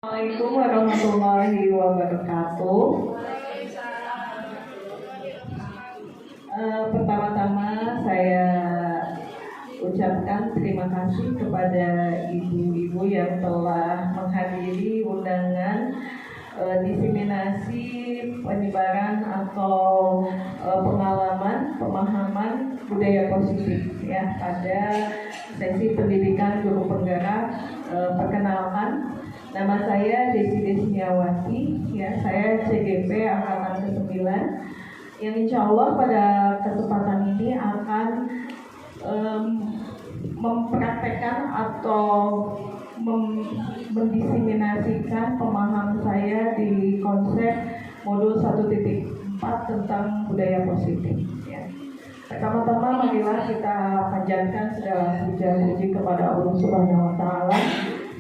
Assalamualaikum warahmatullahi wabarakatuh. Pertama-tama saya ucapkan terima kasih kepada ibu-ibu yang telah menghadiri undangan diseminasi penyebaran atau pengalaman pemahaman budaya positif ya pada sesi pendidikan guru penggerak. Perkenalkan, nama saya Desi Desniawati, ya, saya CGP angkatan ke-9 yang insya Allah pada kesempatan ini akan mempraktekkan atau mendiseminasikan pemahaman saya di konsep modul 1.4 tentang budaya positif. Ya. Pertama-tama marilah kita panjatkan segala puja-puji kepada Allah Subhanahu wa Ta'ala,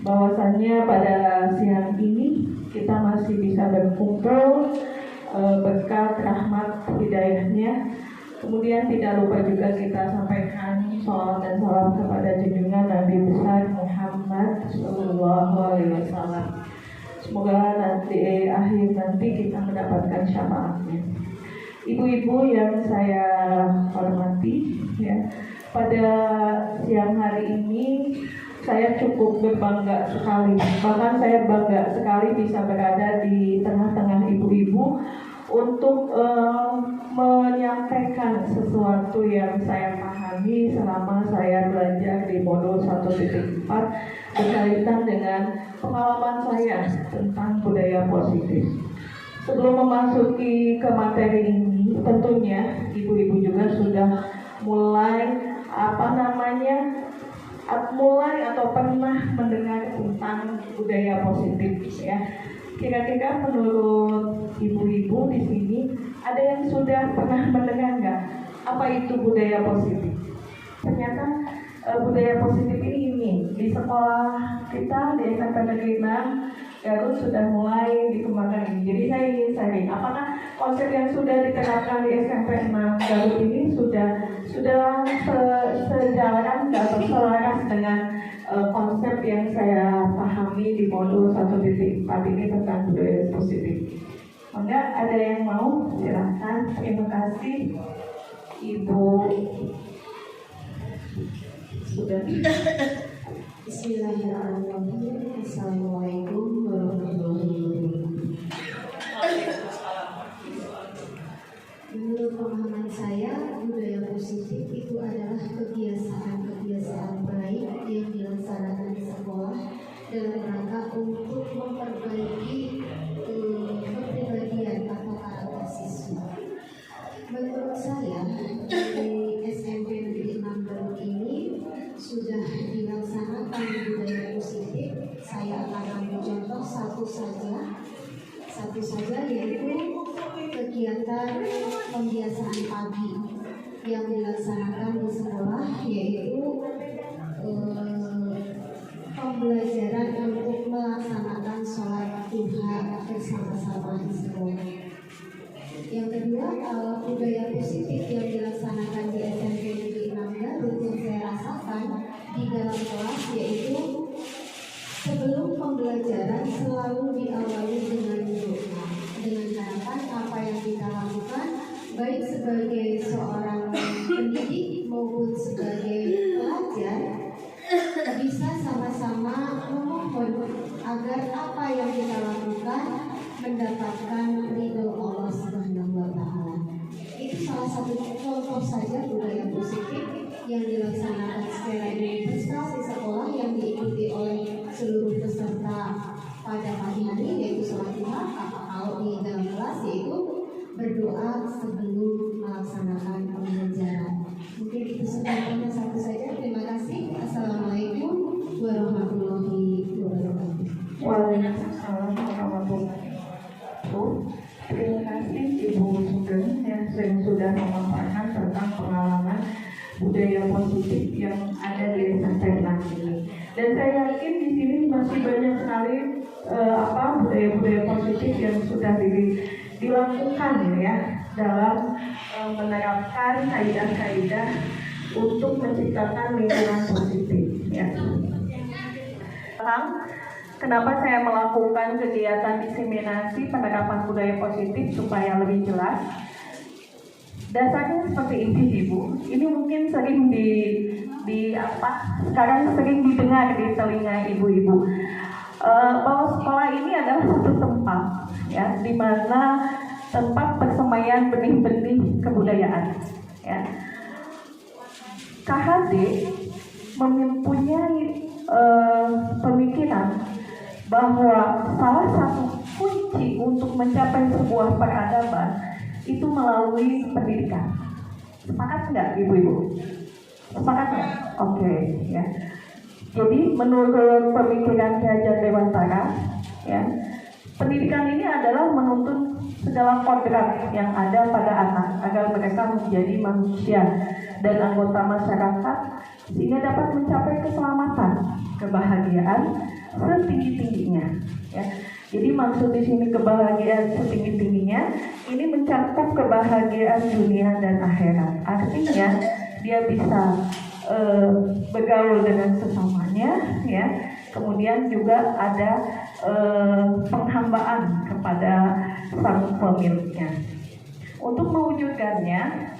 bahwasanya pada siang ini kita masih bisa berkumpul berkat rahmat hidayahnya. Kemudian tidak lupa juga kita sampaikan sholawat dan salam kepada junjungan Nabi besar Muhammad Sallallahu Alaihi Wasallam. Semoga nanti akhir nanti kita mendapatkan syafaatnya. Ibu-ibu yang saya hormati, ya, pada siang hari ini saya cukup berbangga sekali. Bahkan saya bangga sekali bisa berada di tengah-tengah ibu-ibu untuk menyampaikan sesuatu yang saya pahami selama saya belajar di modul 1.4 berkaitan dengan pengalaman saya tentang budaya positif. Sebelum memasuki ke materi ini, tentunya ibu-ibu juga sudah mulai mulai atau pernah mendengar tentang budaya positif, ya. Kira-kira menurut ibu-ibu di sini ada yang sudah pernah mendengar nggak apa itu budaya positif? Ternyata budaya positif ini di sekolah kita di SMP Negeri 6 Garut sudah mulai dikembangkan ini. Jadi saya ingin sharing, apakah konsep yang sudah diterapkan di SMP 6 Garut ini sudah sejalan atau selaras dengan konsep yang saya pahami di modul 1.4 ini tentang budaya positif? Enggak, ada yang mau? Silahkan. Terima kasih Ibu. Sudah. Bismillahirrahmanirrahim. Assalamualaikum warahmatullahi wabarakatuh. Menurut pemahaman saya, budaya positif itu adalah kebiasaan-kebiasaan baik yang dilaksanakan di sekolah dalam rangka untuk memperbaiki kepribadian atau karakter siswa. Menurut saya, di SMP Negeri 6 Garut ini sudah dilaksanakan budaya positif. Saya akan ambil contoh satu saja yaitu kegiatan pembiasaan pagi yang dilaksanakan di sekolah, yaitu pembelajaran untuk melaksanakan sholat duha bersama-sama di sekolah. Yang kedua, budaya positif yang dilaksanakan di SMP Negeri 6 Garut yang saya rasakan di dalam kelas, yaitu sebelum pembelajaran selalu diawali dengan doa, dengan harapan apa yang kita lakukan baik sebagai seorang pendidik maupun sebagai pelajar bisa sama-sama memohon agar apa yang kita lakukan mendapatkan ridho Allah Subhanahu wa Ta'ala. Itu salah satu contoh saja budaya positif yang dilaksanakan secara universal di sekolah yang diikuti oleh seluruh peserta pada pagi hari, yaitu sholat duha. Kalau di dalam kelas yaitu berdoa sebelum melaksanakan pembelajaran. Mungkin itu sebenarnya satu saja. Terima kasih. Assalamualaikum warahmatullahi wabarakatuh. Waalaikumsalam warahmatullahi wabarakatuh. Terima kasih Ibu Sugeng yang sudah memaparkan tentang pengalaman budaya positif yang ada di SMP 6 ini. Dan saya yakin di sini masih banyak sekali budaya-budaya positif yang sudah dilakukan ya dalam menerapkan kaidah-kaidah untuk menciptakan lingkungan positif. Ya. Kenapa saya melakukan kegiatan diseminasi penerapan budaya positif supaya lebih jelas? Dasarnya seperti ini, Ibu. Ini mungkin sering sekarang sering didengar di telinga ibu-ibu. Bahwa sekolah ini adalah satu tempat, ya, di mana tempat persemaian benih-benih kebudayaan. Ya. KHD mempunyai pemikiran bahwa salah satu kunci untuk mencapai sebuah peradaban itu melalui pendidikan. Sepakat nggak, ibu-ibu? Sepakat nggak? Oke, ya. Jadi menurut pemikiran Ki Hajar Dewantara, ya, pendidikan ini adalah menuntun segala kodrat yang ada pada anak agar mereka menjadi manusia dan anggota masyarakat sehingga dapat mencapai keselamatan, kebahagiaan setinggi-tingginya. Ya. Jadi maksud di sini kebahagiaan setinggi-tingginya ini mencakup kebahagiaan dunia dan akhirat. Artinya dia bisa bergaul dengan sesamanya, ya. Kemudian juga ada penghambaan kepada sang pemiliknya. Untuk mewujudkannya,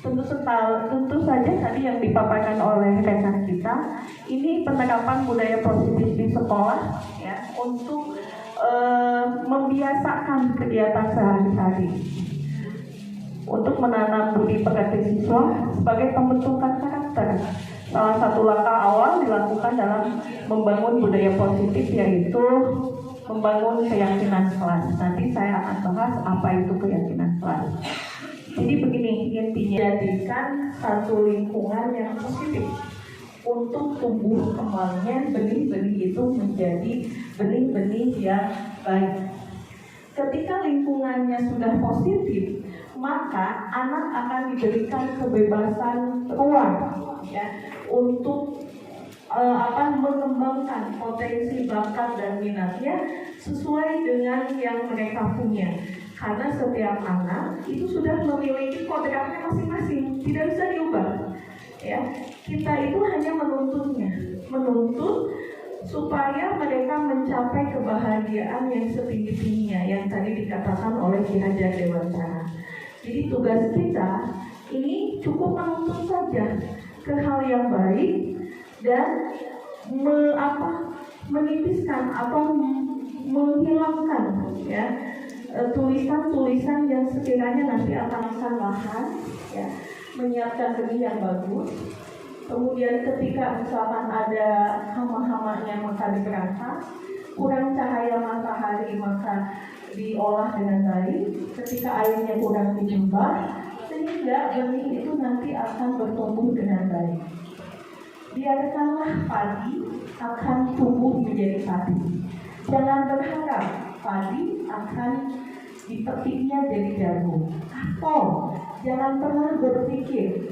tentu saja tadi yang dipaparkan oleh rekan kita, ini penerapan budaya positif di sekolah, ya, untuk membiasakan kegiatan sehari-hari, untuk menanam budi pekerti siswa sebagai pembentukan karakter. Salah satu langkah awal dilakukan dalam membangun budaya positif yaitu membangun keyakinan kelas. Nanti saya akan bahas apa itu keyakinan kelas. Jadi begini, intinya jadikan satu lingkungan yang positif untuk tumbuh kembangnya benih-benih itu menjadi benih-benih yang baik. Ketika lingkungannya sudah positif, maka anak akan diberikan kebebasan ruang, ya, untuk mengembangkan potensi bakat dan minatnya sesuai dengan yang mereka punya. Karena setiap anak itu sudah memiliki kodratnya masing-masing, tidak bisa diubah. Ya, kita itu hanya menuntut supaya mereka mencapai kebahagiaan yang setinggi-tingginya yang tadi dikatakan oleh Ki Hajar Dewantara. Jadi tugas kita ini cukup menuntut saja ke hal yang baik dan menipiskan atau menghilangkan, ya, tulisan-tulisan yang sekiranya nanti akan kesalahan, ya, menyiapkan benih yang bagus. Kemudian ketika misalkan ada hama-hamanya maka diberantas, kurang cahaya matahari maka diolah dengan baik, ketika airnya kurang dijembar, sehingga benih itu nanti akan bertumbuh dengan baik. Biarkanlah padi akan tumbuh menjadi padi. Jangan berharap padi akan dipetiknya jadi jagung. Atau jangan pernah berpikir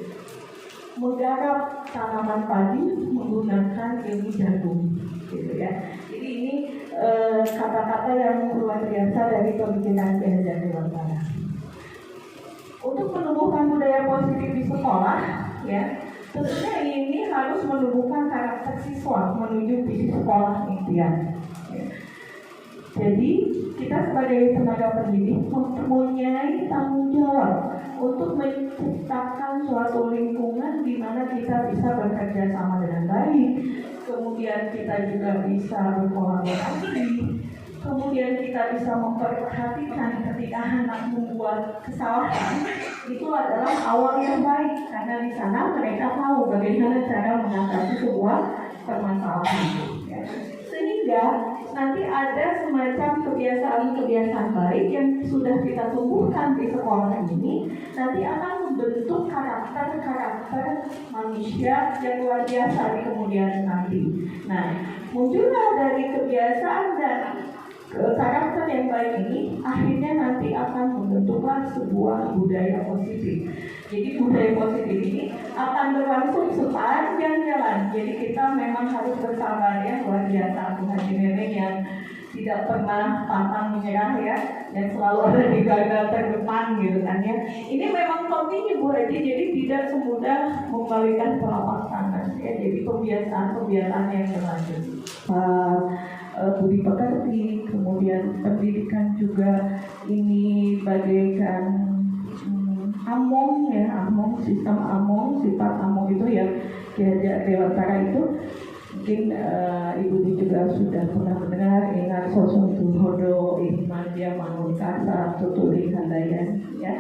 menggarap tanaman padi menggunakan ilmu jagung, gitu ya. Jadi ini kata-kata yang luar biasa dari pemikiran Ki Hajar Dewantara. Untuk menumbuhkan budaya positif di sekolah, ya, tentunya ini harus menumbuhkan karakter siswa menuju visi sekolah impian. Ya. Jadi kita sebagai tenaga pendidik mempunyai tanggung jawab untuk menciptakan suatu lingkungan di mana kita bisa bekerja sama dengan baik, kemudian kita juga bisa berkolaborasi, kemudian kita bisa memperhatikan ketika anak membuat kesalahan. Itu adalah awal yang baik karena di sana mereka tahu bagaimana cara mengatasi sebuah permasalahan. Ya. Sehingga nanti ada semacam kebiasaan-kebiasaan baik yang sudah kita tumbuhkan di sekolah ini, nanti akan membentuk karakter manusia yang luar biasa di kemudian nanti. Nah, muncullah dari kebiasaan dan karakter yang baik ini akhirnya nanti akan membentuklah sebuah budaya positif. Jadi budaya positif ini akan berlangsung sepanjang jalan. Jadi kita memang harus bersabar, ya, luar biasa Tuhan Nenek yang tidak pernah pantang menyerah, ya, dan selalu ada di garda terdepan, gitu kan, ya. Ini memang penting, Ibu Haji, jadi tidak semudah membalikan telapak tangan, ya. Jadi kebiasaan yang berlanjut. budi pekerti, kemudian pendidikan juga ini bagaikan among ya, among, sistem among, sifat among itu yang diajak Dewantara itu. Mungkin ibu juga sudah pernah mendengar, ingat sosok Tuhodo, Ihmadya, Mangunkasa, Tutuli Handayan ya.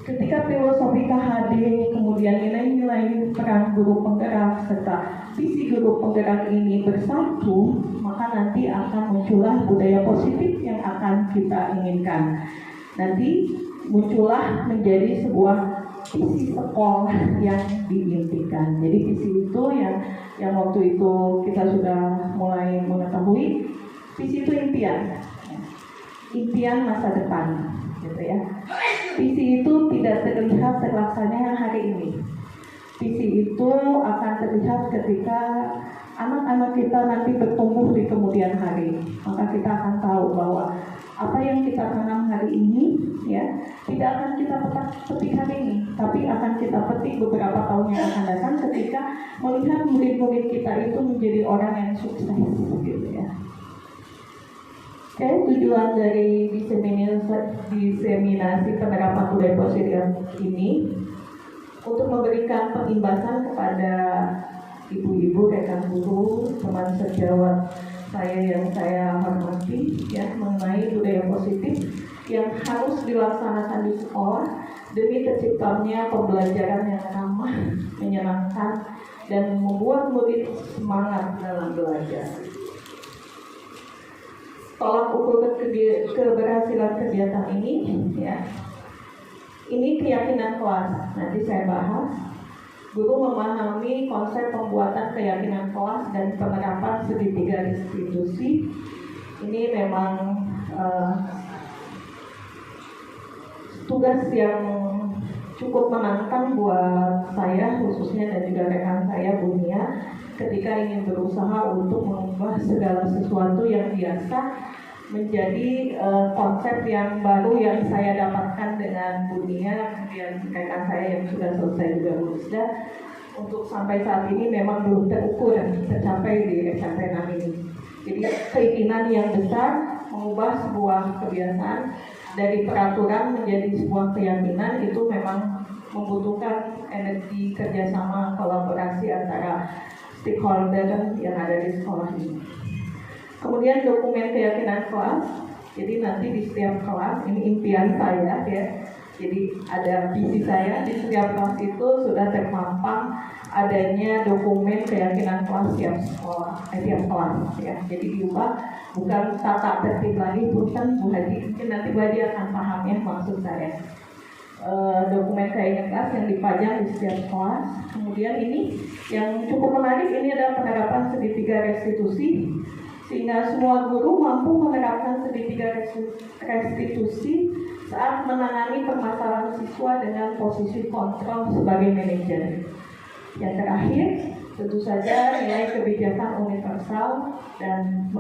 Ketika filosofi KHD, kemudian nilai-nilai peran guru penggerak serta visi guru penggerak ini bersatu, maka nanti akan muncullah budaya positif yang akan kita inginkan. Nanti muncullah menjadi sebuah visi sekolah yang diimpikan. Jadi visi itu yang waktu itu kita sudah mulai mengetahui, visi itu impian masa depan, gitu ya. Visi itu tidak terlihat terlaksananya hari ini. Visi itu akan terlihat ketika anak-anak kita nanti bertumbuh di kemudian hari. Maka kita akan tahu bahwa apa yang kita tanam hari ini ya tidak akan kita petik hari ini, tapi akan kita petik beberapa tahun yang akan datang ketika melihat murid-murid kita itu menjadi orang yang sukses, gitu ya. Oke, tujuan dari diseminasi penerapan budaya positif ini untuk memberikan peimbasan kepada ibu-ibu, rekan guru, teman sejawat saya yang saya hormati ya, mengenai budaya positif yang harus dilaksanakan di sekolah demi terciptanya pembelajaran yang ramah, menyenangkan, dan membuat murid semangat dalam belajar. Tolak ukur keberhasilan kegiatan ini ya, ini keyakinan kelas. Nanti saya bahas. Guru memahami konsep pembuatan keyakinan kelas dan penerapan segitiga institusi. Ini memang tugas yang cukup menantang buat saya khususnya dan juga rekan saya Bunia ketika ingin berusaha untuk mengubah segala sesuatu yang biasa menjadi konsep yang baru yang saya dapatkan dengan Bunia, kemudian rekan saya yang sudah selesai juga Burisda, untuk sampai saat ini memang belum terukur dan tercapai di SMP 6 ini. Jadi keinginan yang besar mengubah sebuah kebiasaan dari peraturan menjadi sebuah keyakinan itu memang membutuhkan energi kerjasama kolaborasi antara stakeholder yang ada di sekolah ini. Kemudian dokumen keyakinan kelas. Jadi nanti di setiap kelas, ini impian saya ya. Jadi ada visi saya di setiap kelas itu sudah terpampang adanya dokumen keyakinan kelas tiap sekolah, tiap kelas ya. Jadi diubah bukan tata tertib lagi, bukan Bu Haji. Mungkin nanti Bu Haji akan paham ya maksud saya. Dokumen keyakinan kelas yang dipajang di setiap kelas. Kemudian ini yang cukup menarik, ini adalah penerapan segitiga restitusi, sehingga semua guru mampu menerapkan segitiga restitusi saat menangani permasalahan siswa dengan posisi kontrol sebagai manajer. Yang terakhir, tentu saja nilai kebijakan universal dan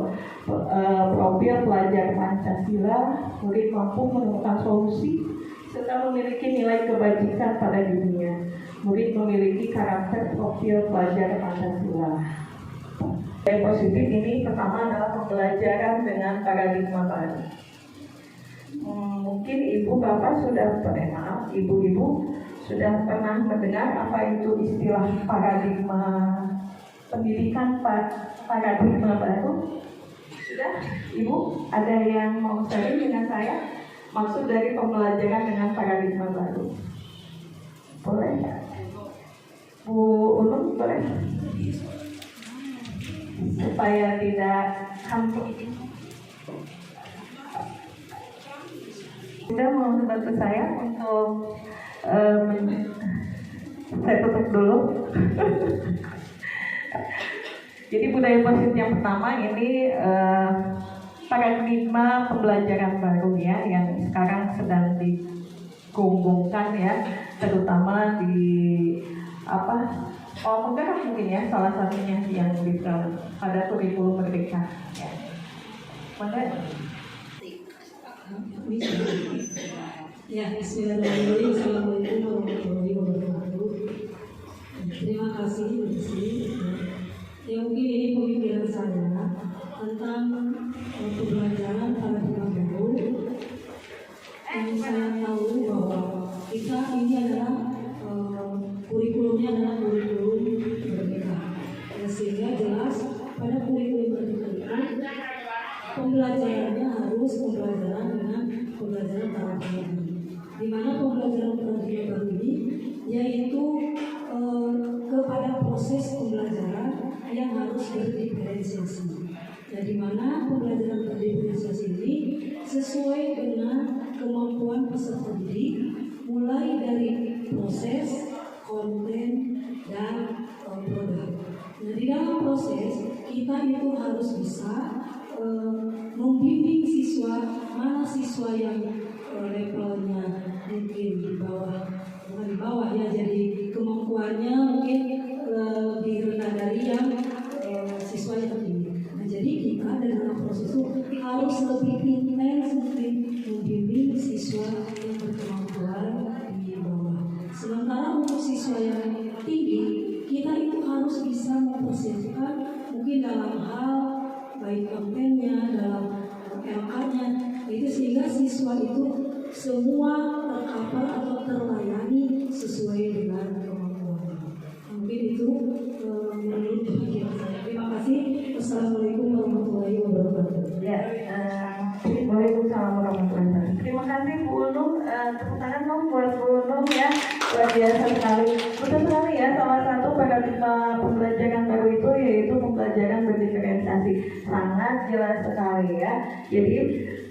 profil pelajar Pancasila, murid mampu menemukan solusi serta memiliki nilai kebajikan pada dunia. Murid memiliki karakter profil pelajar Pancasila. Yang positif ini pertama adalah pembelajaran dengan paradigma baru. Mungkin ibu bapak sudah pernah, ibu-ibu sudah pernah mendengar apa itu istilah paradigma pendidikan paradigma baru? Sudah? Ibu ada yang mau sharing dengan saya? Maksud dari pembelajaran dengan paradigma baru? Boleh? Bu Unung boleh? Supaya tidak hampir. Anda mau membantu saya untuk saya tutup dulu. Jadi budaya positif yang pertama ini paradigma pembelajaran baru ya, yang sekarang sedang dikumbungkan ya, terutama di penggerak mungkin ya, salah satunya yang bisa pada kurikulum merdeka ya. Mana? Ya, bismillahirrahmanirrahim. Assalamualaikum warahmatullahi wabarakatuh. Terima kasih Bu Desi Ya mungkin ini pemikiran saya tentang pembelajaran paradigma baru. Yang saya tahu bahwa kita ini adalah kurikulumnya adalah kurikulum merdeka. Ya, sehingga jelas pada kurikulum merdeka itu pembelajarannya harus pembelajaran dengan pembelajaran paradigma baru. Di mana pembelajaran paradigma baru ini yaitu kepada proses pembelajaran yang harus berdiferensiasi. Dan di mana pembelajaran berdiferensiasi ini sesuai dengan kemampuan peserta didik, mulai dari proses, konten, dan produk. Nah, di dalam proses kita itu harus bisa membimbing siswa, mana siswa yang levelnya mungkin di bawah, bukan di bawah ya, jadi kemampuannya mungkin lebih rendah dari yang siswa yang tertinggi. Nah, jadi kita dalam proses itu harus lebih intens mungkin membimbing siswa yang berkemampuan di bawah. Sementara untuk siswa yang tinggi, kita itu harus bisa mempersiapkan mungkin dalam hal baik kontennya, dalam LK-nya, itu sehingga siswa itu semua tercover atau terlayani sesuai dengan kemampuan. Mungkin itu menurut pikiran saya. Terima kasih. Wassalamualaikum warahmatullahi wabarakatuh. Ya, waalaikumsalam warahmatullahi wabarakatuh. Terima kasih Bu Unung. Tepuk tangan dong buat Bu Unung ya. Luar biasa sekali. Betul sekali ya, salah satu paradigma pembelajaran baru itu yaitu pembelajaran berdiferensiasi. Sangat jelas sekali ya. Jadi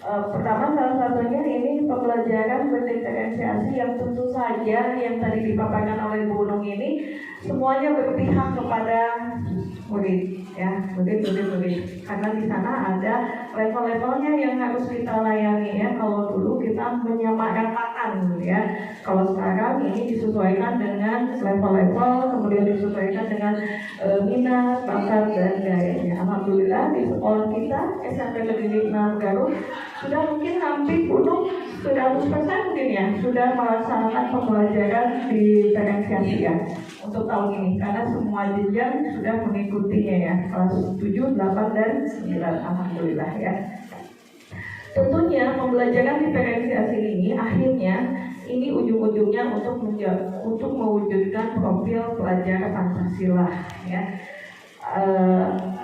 pertama salah satunya ini pembelajaran berdiferensiasi yang tentu saja yang tadi dipaparkan oleh Bu Unung ini semuanya berpihak kepada murid ya, murid. Karena di sana ada level-levelnya yang harus kita layani ya. Kalau dulu kita menyamaratakan ya, kalau sekarang ini disesuaikan dengan level-level, kemudian disesuaikan dengan minat, bakat dan gayanya. Alhamdulillah di sekolah kita SMP Negeri 6 Garut sudah mungkin hampir penuh, sudah 100% mungkin ya, sudah melaksanakan pembelajaran diferensiasi ya untuk tahun ini, karena semua jenjang sudah mengikutinya ya, kelas 7, 8, dan 9. Alhamdulillah ya. Tentunya pembelajaran diferensiasi ini akhirnya ini ujung-ujungnya untuk mewujudkan profil pelajar Pancasila ya.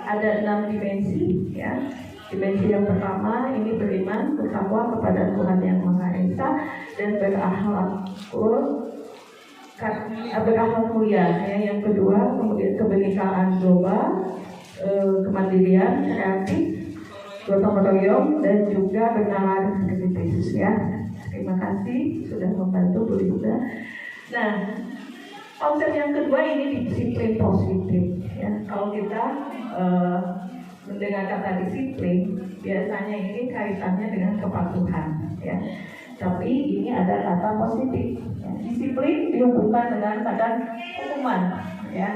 Ada 6 dimensi ya. Dimensi yang pertama ini beriman, bertakwa kepada Tuhan Yang Maha Esa dan berakhlak mulia ya. Yang kedua kemudian kebenekaan global, kemandirian, kreatif, gotong royong, dan juga bernalar kritis ya. Terima kasih sudah membantu Bu Linda. Nah, konsep yang kedua ini disiplin positif ya. Kalau kita mendengar kata disiplin, biasanya ini kaitannya dengan kepatuhan ya. Tapi ini ada kata positif ya. Disiplin dihubungkan dengan kata hukuman ya.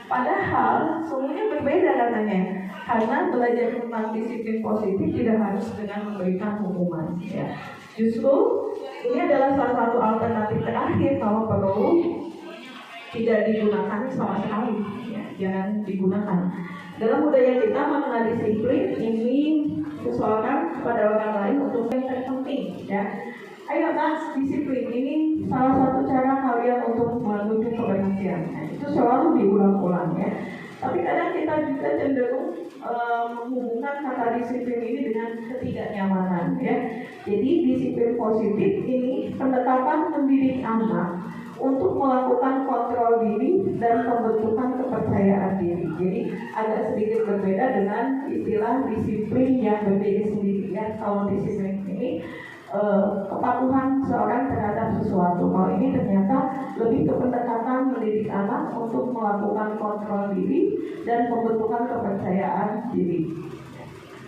Padahal semuanya berbeda katanya. Karena belajar tentang disiplin positif tidak harus dengan memberikan hukuman ya. Justru ini adalah salah satu alternatif terakhir kalau perlu tidak digunakan sama sekali ya. Jangan digunakan. Dalam budaya kita makna disiplin ini seseorang kepada orang lain untuk yang terpenting ya. Ayo Mas, disiplin ini salah satu cara kalian untuk menuju keberhasilan. Nah, itu selalu diulang-ulang ya. Tapi kadang kita juga cenderung menghubungkan kata disiplin ini dengan ketidaknyamanan ya. Jadi disiplin positif ini pendekatan mendidik anak untuk melakukan kontrol diri dan pembentukan kepercayaan diri. Jadi agak sedikit berbeda dengan istilah disiplin yang berdiri sendiri ya. Kalau disiplin ini kepatuhan seorang terhadap sesuatu. Kalau ini ternyata lebih ke pendekatan mendidik anak untuk melakukan kontrol diri dan pembentukan kepercayaan diri.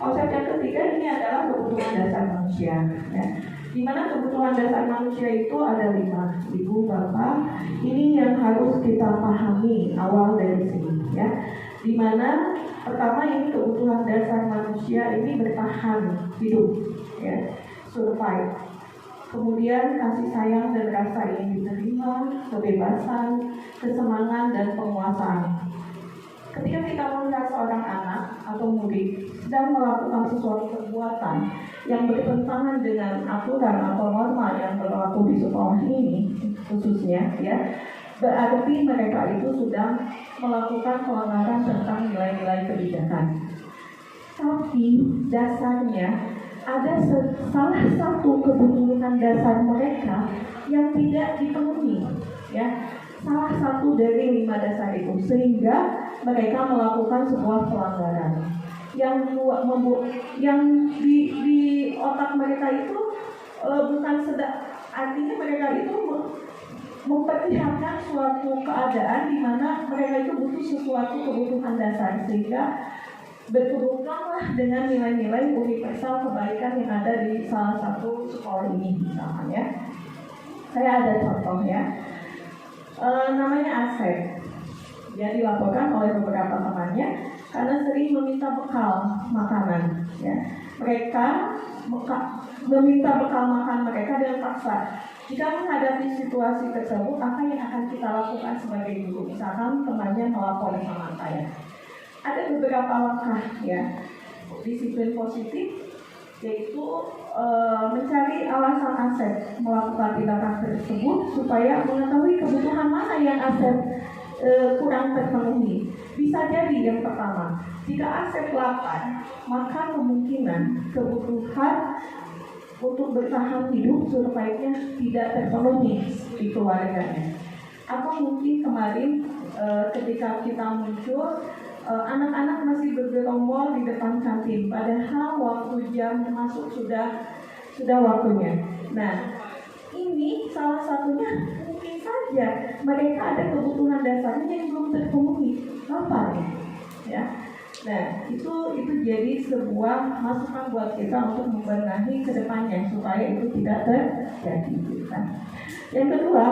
Konsep yang ketiga ini adalah kebutuhan dasar manusia ya. Di mana kebutuhan dasar manusia itu ada 5. Ibu, Bapak, ini yang harus kita pahami awal dari sini ya. Di mana pertama ini kebutuhan dasar manusia ini bertahan hidup ya, survive. Kemudian kasih sayang dan rasa ingin diterima, kebebasan, kesenangan dan penguasaan. Ketika kita melihat seorang anak atau murid sedang melakukan sesuatu perbuatan yang bertentangan dengan aturan atau norma yang berlaku di sekolah ini, khususnya ya, berarti mereka itu sudah melakukan pelanggaran tentang nilai-nilai kebijakan. Tapi dasarnya ada salah satu kebutuhan dasar mereka yang tidak dipenuhi, ya. Salah satu dari 5 dasar itu, sehingga mereka melakukan sebuah pelanggaran yang di otak mereka itu bukan artinya mereka itu memperlihatkan suatu keadaan di mana mereka itu butuh sesuatu kebutuhan dasar, sehingga berhubunganlah dengan nilai-nilai universal kebaikan yang ada di salah satu sekolah ini, misalkan ya. Saya ada contoh ya. Namanya Asep. Dia dilaporkan oleh beberapa temannya karena sering meminta bekal makanan. Ya. Mereka meminta bekal makan mereka dengan paksa. Jika menghadapi situasi tersebut, apa yang akan kita lakukan sebagai guru? Misalkan temannya melapor sama saya. Ada beberapa langkah ya, disiplin positif, yaitu mencari alasan Asep melakukan tindakan tersebut supaya mengetahui kebutuhan mana yang Asep kurang terpenuhi. Bisa jadi yang pertama, jika Asep lapar, maka kemungkinan kebutuhan untuk bertahan hidup sebaiknya tidak terpenuhi di keluarganya. Atau mungkin kemarin ketika kita muncul, anak-anak masih bergerombol di depan kantin, padahal waktu jam masuk sudah waktunya. Nah, ini salah satunya mungkin saja mereka ada kebutuhan dasarnya yang belum terpenuhi, lapar, ya. Nah, itu jadi sebuah masukan buat kita untuk membenahi ke depannya supaya itu tidak terjadi. Yang kedua,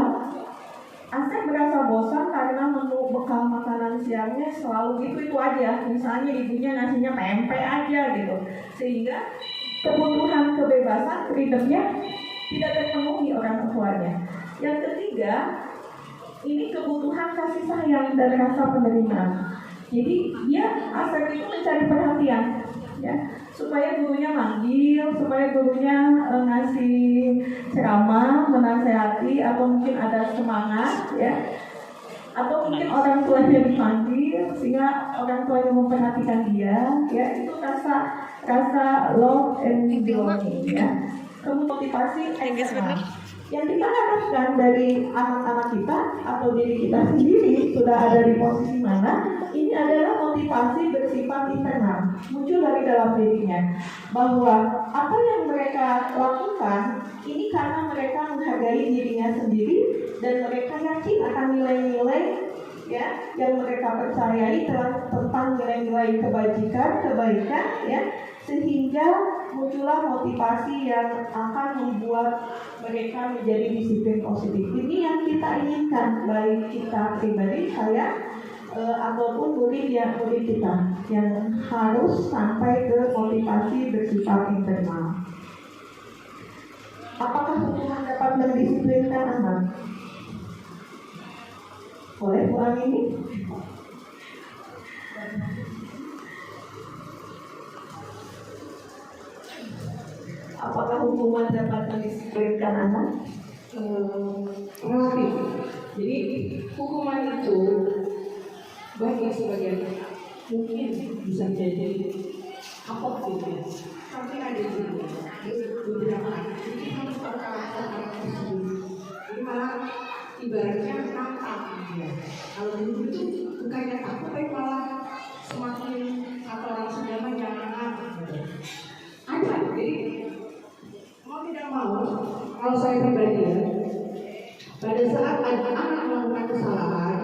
Asep merasa bosan karena menu bekal makanan siangnya selalu itu aja. Misalnya ibunya nasinya pempek aja gitu, sehingga kebutuhan kebebasan, freedomnya tidak terpenuhi orang tuanya. Yang ketiga, ini kebutuhan kasih sayang dan rasa penerimaan. Jadi Asep itu mencari perhatian, ya, supaya gurunya manggil, supaya gurunya ngasih ceramah, menasehati, atau mungkin ada semangat, ya, atau mungkin orang tuanya dipanggil sehingga orang tuanya memperhatikan dia, ya, itu rasa love and belonging, ya. Kemudian motivasi eksternal yang kita harapkan dari anak-anak kita atau diri kita sendiri sudah ada di posisi mana, ini adalah motivasi bersifat internal, muncul dari dalam dirinya, bahwa apa yang mereka lakukan ini karena mereka menghargai dirinya sendiri dan mereka yakin akan nilai-nilai, ya, yang mereka percayai tentang nilai-nilai kebaikan, ya, sehingga muncullah motivasi yang akan membuat mereka menjadi disiplin positif. Ini yang kita inginkan, baik kita pribadi, saya ataupun murid kita yang harus sampai ke motivasi bersifat internal. Apakah hukuman dapat mendisiplinkan anak? Boleh ulang ini? Apakah hukuman dapat mendisiplinkan anak? Relatif. Jadi hukuman itu bagi sebagian mungkin bisa jadi apa gitu ya. Tapi ada juga beberapa jadi harus berkarakter tersebut. Jadi malah ibaratnya nantang ya. Kalau dulu itu bukannya takut tapi malah semakin atau orang sejaman jangan ada. Jadi mau tidak mau, kalau saya pribadi ya, pada saat ada anak melakukan kesalahan,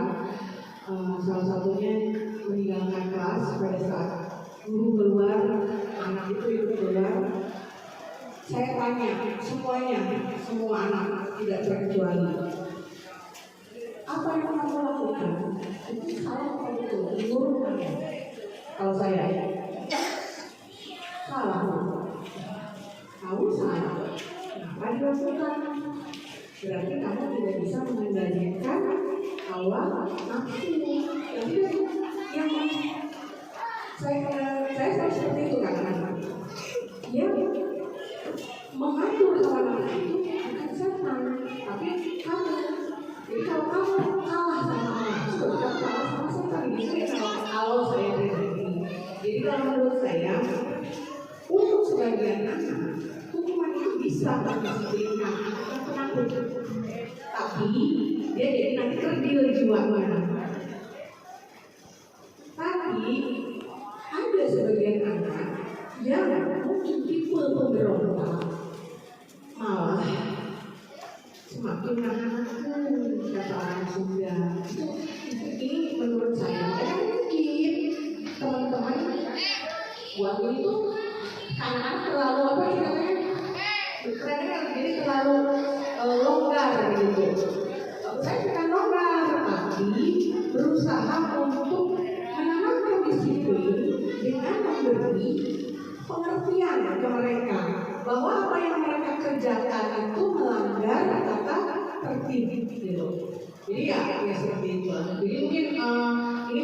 salah satunya meninggalkan kelas pada saat guru keluar, anak itu ikut keluar, saya tanya semuanya, semua anak tidak terkecuali, apa yang kamu lakukan? Itu salah apa itu? Guru kan? Kalau saya salah. Kamu salah, kenapa dilakukan? Berarti kamu tidak bisa mengendalikan hawa nafsu. Jadi yang saya seperti itu kan anak-anak. Dia mengatur anak itu bukan setan, tapi kamu. Jadi kalau kamu kalah sama anak itu bukan kalah sama setan. Ini kalau saya pribadi. Jadi kalau menurut saya, untuk sebagian anak, hukuman itu bisa mendisiplinkan anak penakut. Tapi dia jadi nanti kerdil jiwanya. Tapi ada sebagian anak yang mungkin tipe pemberontak, malah semakin menahan kata orang Sunda. Ini menurut saya, mungkin teman-teman buat itu karena terlalu apa sih namanya? Kerennya jadi terlalu longgar gitu. Saya bukan longgar, tapi berusaha untuk menanamkan disiplin dengan memberi pengertian ke mereka bahwa apa yang mereka kerjakan itu melanggar kata tertib gitu. Jadi ya seperti itu. Jadi mungkin ini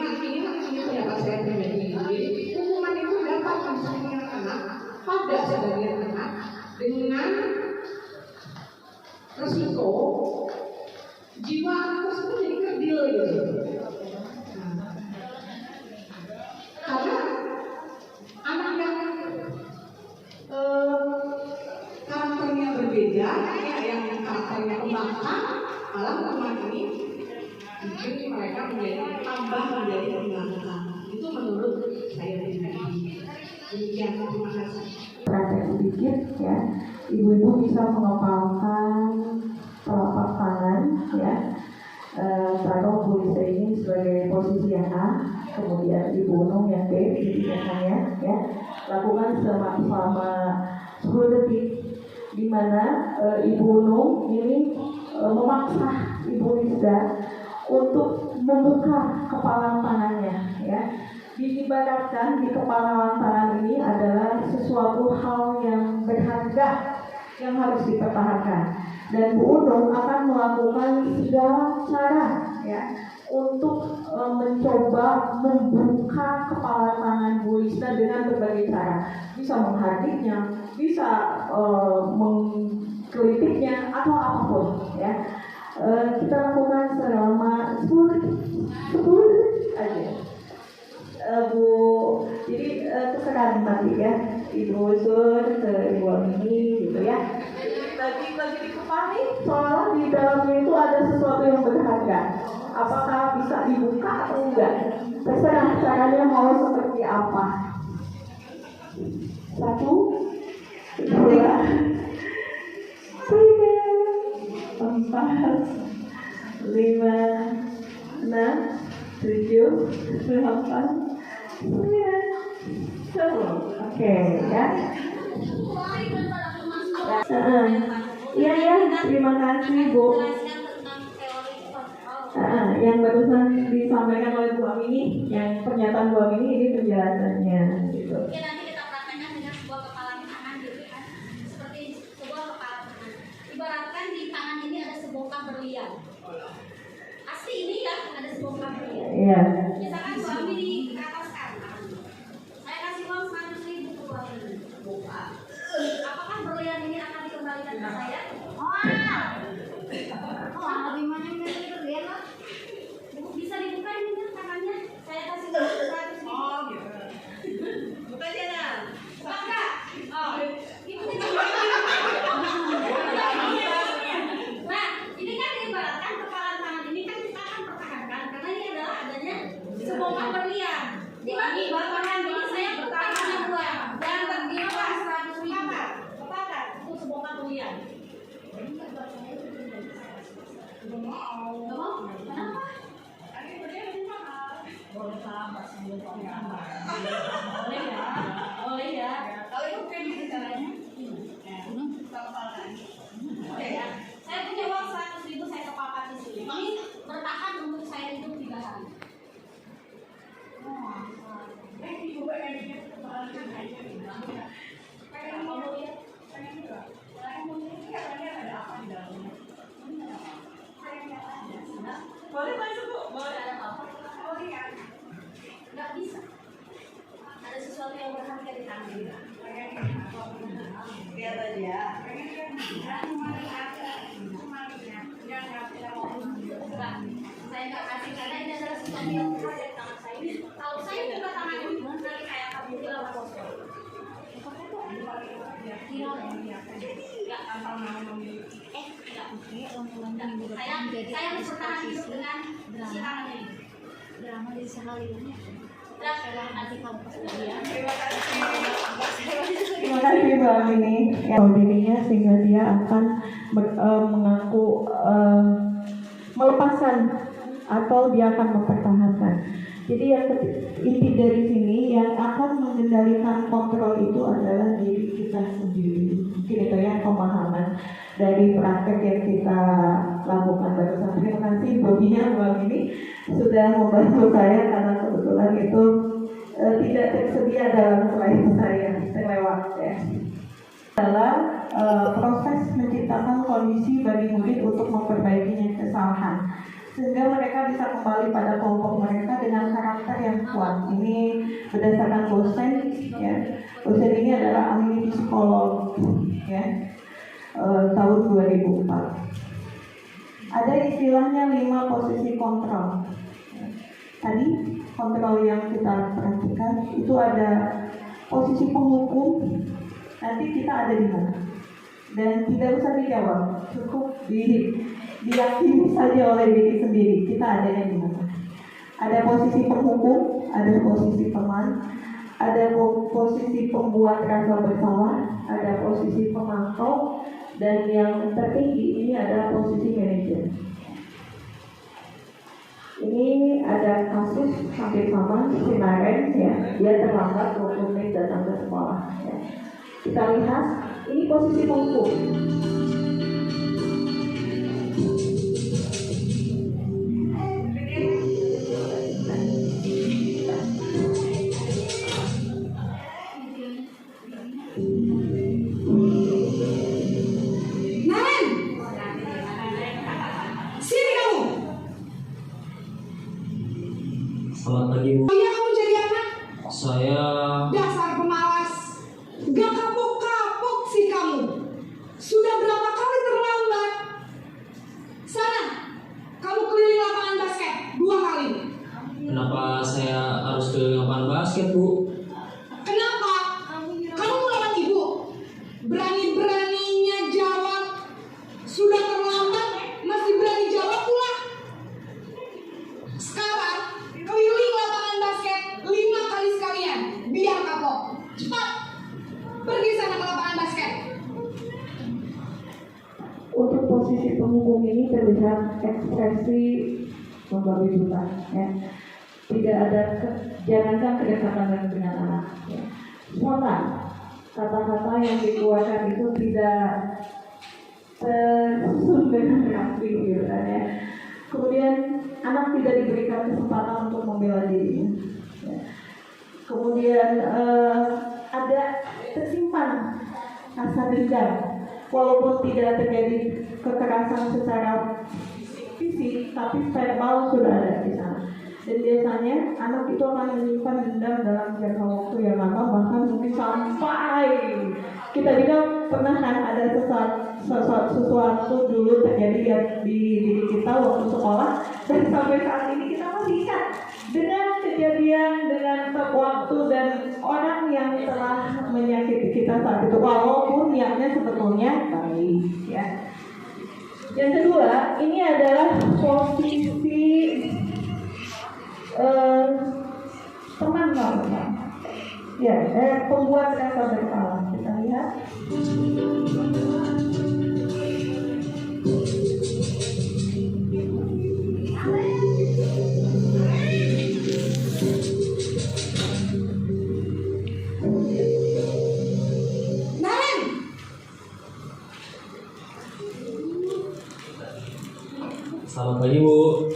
pendapat saya pribadi. Jadi hukuman itu dapat menjadikan anak pada sebagian anak dengan resiko jiwa anak tersebut jadi kerdil gitu. Karena anak yang karakternya berbeda, yang karakternya pembangkang, malah hukuman ini mungkin mereka menjadi pembangkang. Itu menurut saya pribadi. Demikian, terima kasih. Praktek sedikit ya, ibu-ibu bisa mengepalkan telapak tangan ya. Taruh Bu Lisa ini sebagai posisi yang A, kemudian Ibu Unung yang B, jadi tangannya ya. Lakukan selama 10 detik, di mana Ibu Unung ini memaksa Ibu Lisa untuk membuka kepalan tangannya ya. Diibaratkan di kepalan tangan ini adalah sesuatu hal yang berharga yang harus dipertahankan. Dan Bu Unung akan melakukan segala cara ya untuk mencoba membuka kepala tangan Bu Lisa dengan berbagai cara. Bisa menghardiknya, bisa mengkritiknya atau apapun ya. Kita lakukan selama 10 detik aja. Bu, jadi sekarang nanti ya Ibu Sun ke Ibu Amini gitu ya. Lagi di kepala nih, soalnya di dalamnya itu ada sesuatu yang berharga. Apakah bisa dibuka atau enggak? Terserah caranya mau seperti apa. 1, 2, 3, 4, 5, 6, 7, 8, 9, 10. Oke ya. Iya, terima kasih Bu. Yang barusan disampaikan oleh Bu Amini, yang pernyataan Bu Amini ini penjelasannya gitu. Mungkin nanti kita praktekkan dengan sebuah kepalan tangan gitu kan, seperti sebuah kepalan tangan. Ibaratkan di tangan ini ada sebongkah berlian. Pasti ini ya ada sebongkah berlian. Iya. Misalkan Bu Amini ke atas kanan, saya kasih uang 100.000 ke Bu Amini. Apakah berlian ini akan dikembalikan ke saya? Lebih mana yang berlian lah? Bisa dibuka ini kan tangannya? Saya kasih 100.000. Oh gitu. Buka aja nah. Buka enggak? Oh. Nah, ini kan diibaratkan kepalan tangan ini kan kita akan pertahankan karena ini adalah adanya sebongkah berlian. Tiba-tiba tangan ini saya bertahan dua dan tertimpa 100.000. Kepakar itu sebongkah berlian. Nggak mau? Kenapa? Boleh sahabat sambil tambah. Boleh ya? Boleh ya? Kalau itu kayak gitu caranya? Oke ya. Saya punya uang 100.000 saya kepakar di sini. Ini bertahan untuk saya hidup 3 hari. Boleh masuk Bu? Boleh ada apa? Oh iya. Lihat aja. Saya nggak kasih karena ini adalah sesuatu yang berat dari tangan saya. Kalau saya buka tangan ini nanti kayak kamu bilang kosong. Saya bertahan hidup dengan si tangan ini. Drama di sekalian. Nanti kamu pas kalian. Terima kasih Mbak Amini. Yang dirinya sehingga dia akan mengaku melepaskan atau dia akan mempertahankan. Jadi yang inti dari sini yang akan mengendalikan kontrol itu adalah diri kita sendiri. Mungkin itu ya pemahaman dari praktek yang kita lakukan barusan. Terima kasih Bobinya Mbak ini sudah membantu saya karena kebetulan itu tidak tersedia dalam slide saya terlewat ya. Adalah proses menciptakan kondisi bagi murid untuk memperbaikinya kesalahan sehingga mereka bisa kembali pada kelompok mereka dengan karakter yang kuat. Ini berdasarkan dosen ya. Dosen ini adalah ahli psikolog ya. Tahun 2004. Ada istilahnya 5 posisi kontrol. Tadi kontrol yang kita perhatikan itu ada posisi penghukum. Nanti kita ada di mana? Dan tidak usah dijawab, cukup diyakini saja oleh diri sendiri. Kita adanya di mana? Ada posisi penghukum, ada posisi teman, ada posisi pembuat rasa bersalah, ada posisi pemantau, dan yang tertinggi ini adalah posisi manajer. Ini ada kasus hampir sama si Naren ya, dia terlambat 20 menit datang ke sekolah. Ya. Kita lihat ini posisi penghukum. Selamat pagi Bu. Iya kamu jadi anak? Saya Dasar pemalas. Gak kapok-kapok sih kamu. Sudah berapa kali terlambat? Sana, kamu keliling lapangan basket 2 kali. kenapa saya harus ke lapangan basket Bu? Kenapa? Kamu melawan ibu. Berani-beraninya jawab. Sudah terlambat, masih berani jawab pula. Sekarang, keliling lapangan basket 5 kali sekalian. Biar kapok. Cepat. Pergi sana ke lapangan basket. Untuk posisi penghukum ini terlihat ekspresi membabi buta ya. Tidak ada jangankan kedekatan dengan anak ya. Spontan kata-kata yang dikeluarkan itu tidak tersusun dengan rapi gitu kan ya. Kemudian anak tidak diberikan kesempatan untuk membela dirinya ya. Kemudian ada tersimpan rasa dendam walaupun tidak terjadi kekerasan secara fisik, tapi verbal sudah ada di sana. Dan biasanya anak itu akan menyimpan dendam dalam jangka waktu yang lama, bahkan mungkin sampai kita juga pernah kan ada sesuatu dulu terjadi di diri kita waktu sekolah, dan sampai saat ini kita masih ingat dengan kejadian, dengan waktu dan orang yang telah menyakiti kita saat itu, walaupun niatnya sebetulnya baik ya. Yang kedua, ini adalah posisi teman ya, pembuat rasa bersalah. Kita lihat. Selamat pagi Bu.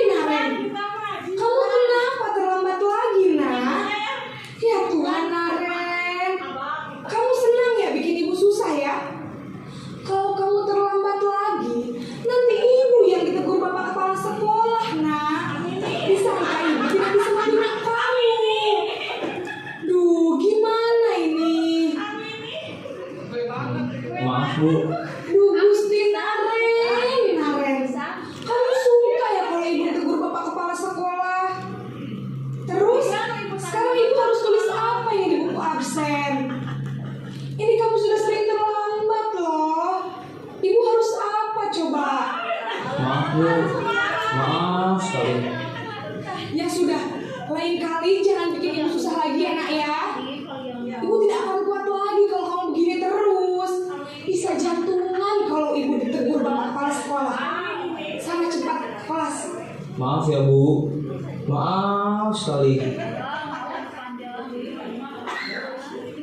Naren, kamu kenapa terlambat lagi, nak? Ya Tuhan, Naren, kamu senang ya bikin ibu susah ya? Kalau kamu terlambat lagi, nanti ibu yang ditegur bapak kepala sekolah, nak. Disangka ibu tidak bisa membina kamu. Duh, gimana ini? maaf Bu. Duh Gusti Naren. Kamu suka ya kalau ibu tegur bapak kepala sekolah? Terus sekarang ibu harus tulis apa yang di buku absen? Ini kamu sudah sering terlambat loh. Ibu harus apa coba? Maaf Bu. Maaf sekali. Ya sudah, lain kali jangan bikin ibu susah lagi ya nak ya. Ibu tidak akan kuat lagi kalau kamu begini terus. Bisa jantungan kalau ibu ditegur bapak kepala sekolah. Sana cepat kelas. Maaf ya Bu. Maaf sekali.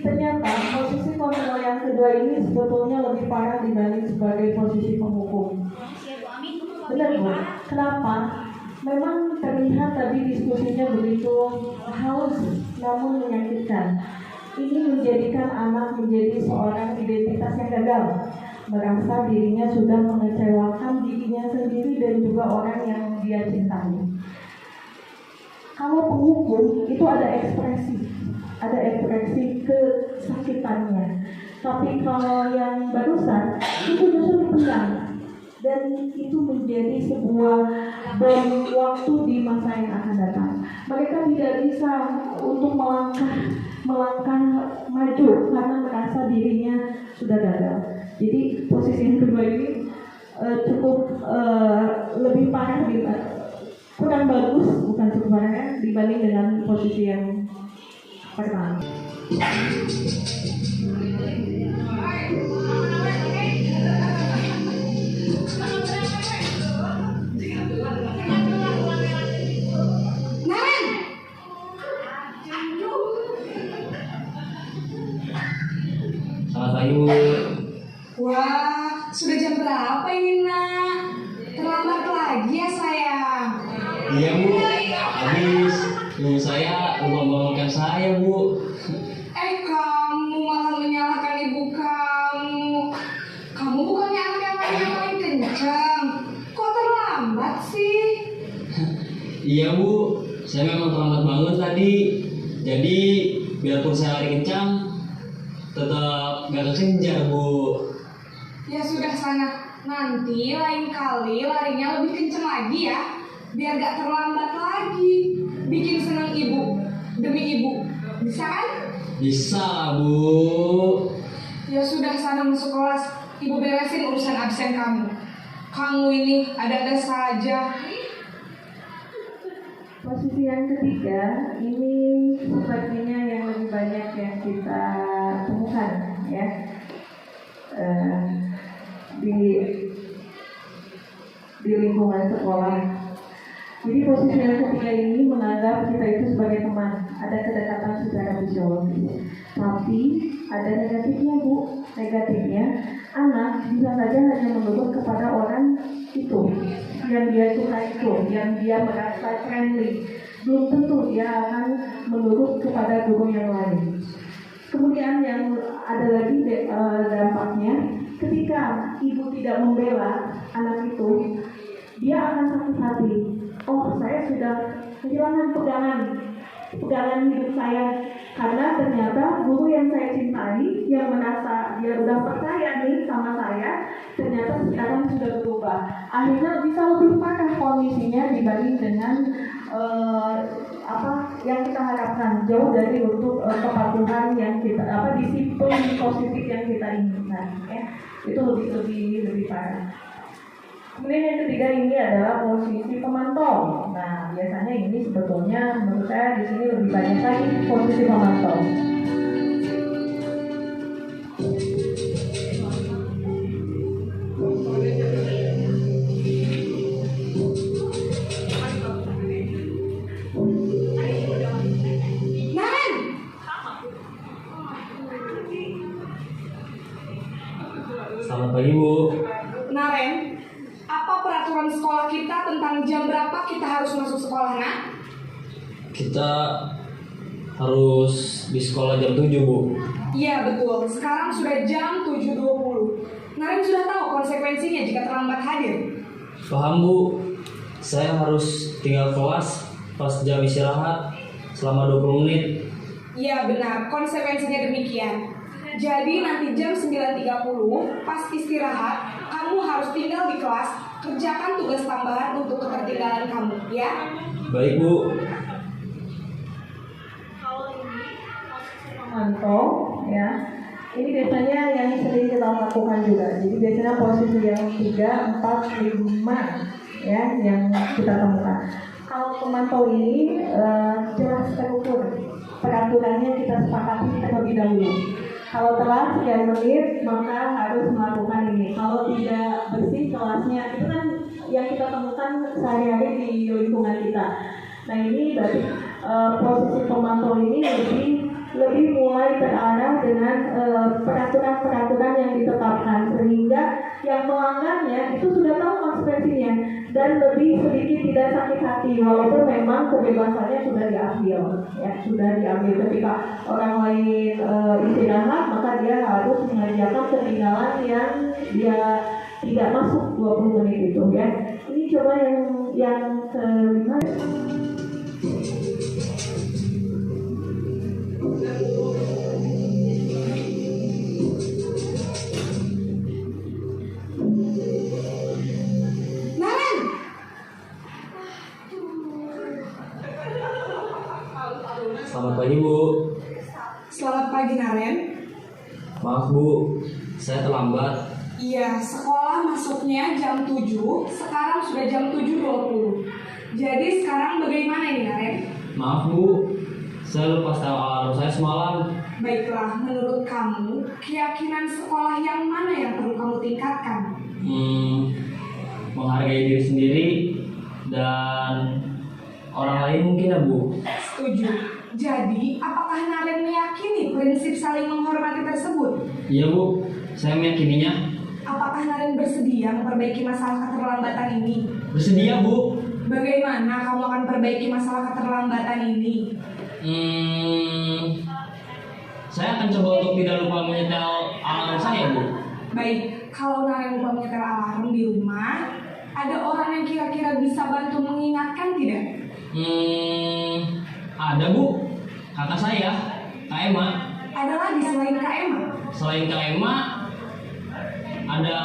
Ternyata posisi kontrol yang kedua ini sebetulnya lebih parah dibanding sebagai posisi penghukum. Benar Bu? Kenapa? Memang terlihat tadi diskusinya begitu halus namun menyakitkan. Ini menjadikan anak menjadi seorang identitas yang gagal, merasa dirinya sudah mengecewakan dirinya sendiri dan juga orang yang dia cintai. Kalau penghukum itu ada ekspresi kesakitannya. Tapi kalau yang barusan itu justru dipendam dan itu menjadi sebuah bom waktu di masa yang akan datang. Mereka tidak bisa untuk melangkah maju karena merasa dirinya sudah gagal. Jadi posisi yang kedua ini cukup lebih parah, kurang bagus, bukan cukup parah ya, dibanding dengan posisi yang pertama. Selamat pagi Bu. Wah, sudah jam berapa ini nak? Terlambat lagi ya sayang. Iya Bu. Habis ibu saya lupa membangunkan saya Bu. Kamu malah menyalahkan ibu kamu. Kamu bukannya anak yang paling kencang. Kok terlambat sih? Iya Bu. Saya memang terlambat bangun tadi. Jadi biarpun saya lari kencang, tetap gak kekejar Bu. Ya sudah sana. Nanti lain kali larinya lebih kencang lagi ya. Biar gak terlambat lagi. Bikin senang ibu. Demi ibu. Bisa kan? Bisa lah Bu. Ya sudah sana masuk kelas. Ibu beresin urusan absen kamu. Kamu ini ada-ada saja. Posisi yang ketiga ini sepertinya yang lebih banyak yang kita temukan ya di lingkungan sekolah. Jadi posisi yang ketiga ini menganggap kita itu sebagai teman, ada kedekatan secara fisiologis. Tapi ada negatifnya Bu. Negatifnya anak bisa saja hanya menurut kepada orang itu yang dia suka, itu yang dia merasa friendly. Belum tentu dia akan menurut kepada guru yang lain. Kemudian yang ada lagi dampaknya, ketika ibu tidak membela anak itu, dia akan sakit hati. Oh, saya sudah kehilangan pegangan hidup saya, karena ternyata guru yang saya cintai, yang merasa dia udah percaya nih sama saya, ternyata sekarang sudah berubah. Akhirnya bisa lebih parah kondisinya dibanding dengan yang kita harapkan, jauh dari untuk kepatuhan yang kita disiplin positif yang kita inginkan ya. Itu lebih parah. Kemudian yang ketiga ini adalah posisi pemantau. Nah, biasanya ini sebetulnya menurut saya di sini lebih banyak lagi posisi pemantau. Selamat pagi Bu. Naren, apa peraturan sekolah kita tentang jam berapa kita harus masuk sekolah, nak? Kita harus di sekolah jam 7 Bu. Iya betul, sekarang sudah jam 7.20. Naren sudah tahu konsekuensinya jika terlambat hadir. Paham Bu. Saya harus tinggal kelas pas jam istirahat selama 20 menit. Iya benar, konsekuensinya demikian. Jadi nanti jam 9.30 pas istirahat, kamu harus tinggal di kelas, kerjakan tugas tambahan untuk ketertinggalan kamu, ya. Baik Bu. Memantau, ya. Ini biasanya yang sering kita lakukan juga. Jadi biasanya posisi yang 3, 4, 5 ya yang kita temukan. Kalau pemantau ini jelas terukur. Peraturannya kita sepakati terlebih dahulu. Kalau telah sekian menit maka harus melakukan ini. Kalau tidak bersih kelasnya, itu kan yang kita temukan sehari-hari di lingkungan kita. Nah ini berarti posisi pemantau ini lebih mulai terarah dengan peraturan-peraturan yang ditetapkan, sehingga yang melanggarnya itu sudah tahu konsekuensinya dan lebih sedikit tidak sakit hati, walaupun memang kebebasannya sudah diambil, ya sudah diambil. Ketika orang lain istirahat, maka dia harus mengerjakan ketinggalan yang dia tidak masuk 20 menit itu, ya. Ini coba yang kelima. Selamat pagi Bu. Selamat pagi Naren. Maaf Bu, saya terlambat. Iya, sekolah masuknya jam 7, sekarang sudah jam 7.20. Jadi sekarang bagaimana ini Naren? Maaf Bu, saya lupa setel alarm saya semalam. Baiklah, menurut kamu, keyakinan sekolah yang mana yang perlu kamu tingkatkan? Menghargai diri sendiri dan orang lain mungkin ya Bu. Setuju. Jadi, apakah Naren meyakini prinsip saling menghormati tersebut? Iya Bu, saya meyakininya. Apakah Naren bersedia memperbaiki masalah keterlambatan ini? Bersedia Bu. Bagaimana kamu akan perbaiki masalah keterlambatan ini? Saya akan coba untuk tidak lupa menyetel alarm saya Bu. Baik, kalau Naren lupa menyetel alarm di rumah, ada orang yang kira-kira bisa bantu mengingatkan tidak? Ada Bu, kakak saya, Kak Emma. Ada lagi selain Kak Emma? Selain Kak Emma, ada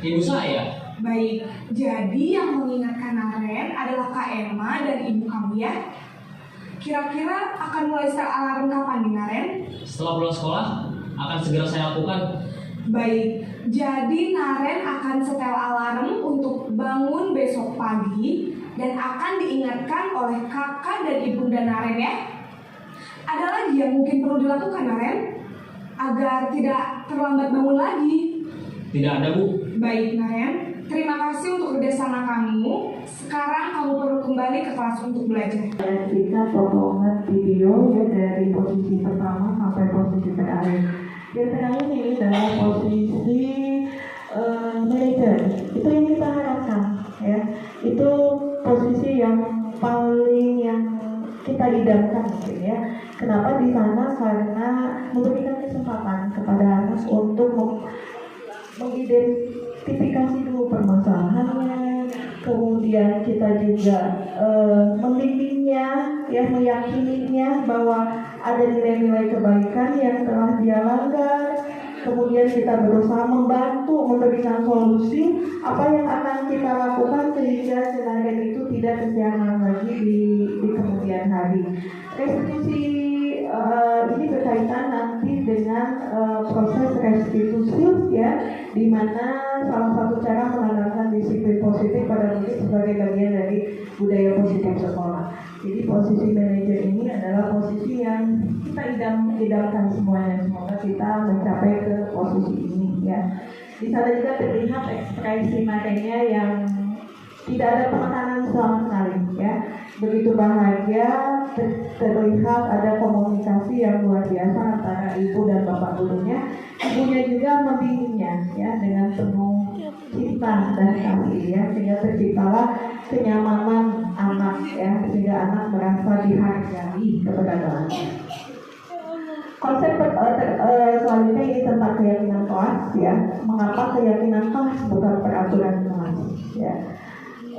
ibu saya. Baik, jadi yang mengingatkan Naren adalah Kak Emma dan ibu kamu ya? Kira-kira akan mulai setel alarm kapan nih Naren? Setelah pulang sekolah, akan segera saya lakukan. Baik, jadi Naren akan setel alarm untuk bangun besok pagi dan akan diingatkan oleh kakak dan ibunda Naren ya. Ada lagi yang mungkin perlu dilakukan Naren agar tidak terlambat bangun lagi? Tidak ada Bu. Baik Naren, terima kasih untuk kerjasama kamu. Sekarang kamu perlu kembali ke kelas untuk belajar. Kita potongan video ya dari posisi pertama sampai posisi terakhir. Yang terakhir ini adalah posisi manager. Itu yang kita harapkan ya. Itu posisi yang paling yang kita idamkan mungkin ya. Kenapa di sana? Karena memberikan kesempatan kepada anak untuk mengidentifikasi dulu permasalahannya, kemudian kita juga membimbingnya, ya meyakininya bahwa ada nilai-nilai kebaikan yang telah dia langgar. Kemudian kita berusaha membantu memberikan solusi apa yang akan kita lakukan sehingga skenario itu tidak kesiangan lagi di kemudian hari. Restitusi ini berkaitan nanti dengan proses restitusi ya, di mana salah satu cara menanamkan disiplin positif pada murid sebagai bagian dari budaya positif sekolah. Jadi posisi manajer ini adalah posisi yang kita idamkan semuanya. Semoga kita mencapai ke posisi ini ya. Di sana juga terlihat ekspresi matanya yang tidak ada penekanan sama sekali ya. Begitu bahagia, terlihat ada komunikasi yang luar biasa antara ibu dan bapak gurunya. Ibunya juga membimbingnya ya dengan penuh cinta dan kasih ya, sehingga terciptalah kenyamanan anak ya, sehingga anak merasa dihargai keberadaannya. Konsep selanjutnya ini tentang keyakinan kelas ya. Mengapa keyakinan kelas bukan peraturan kelas ya?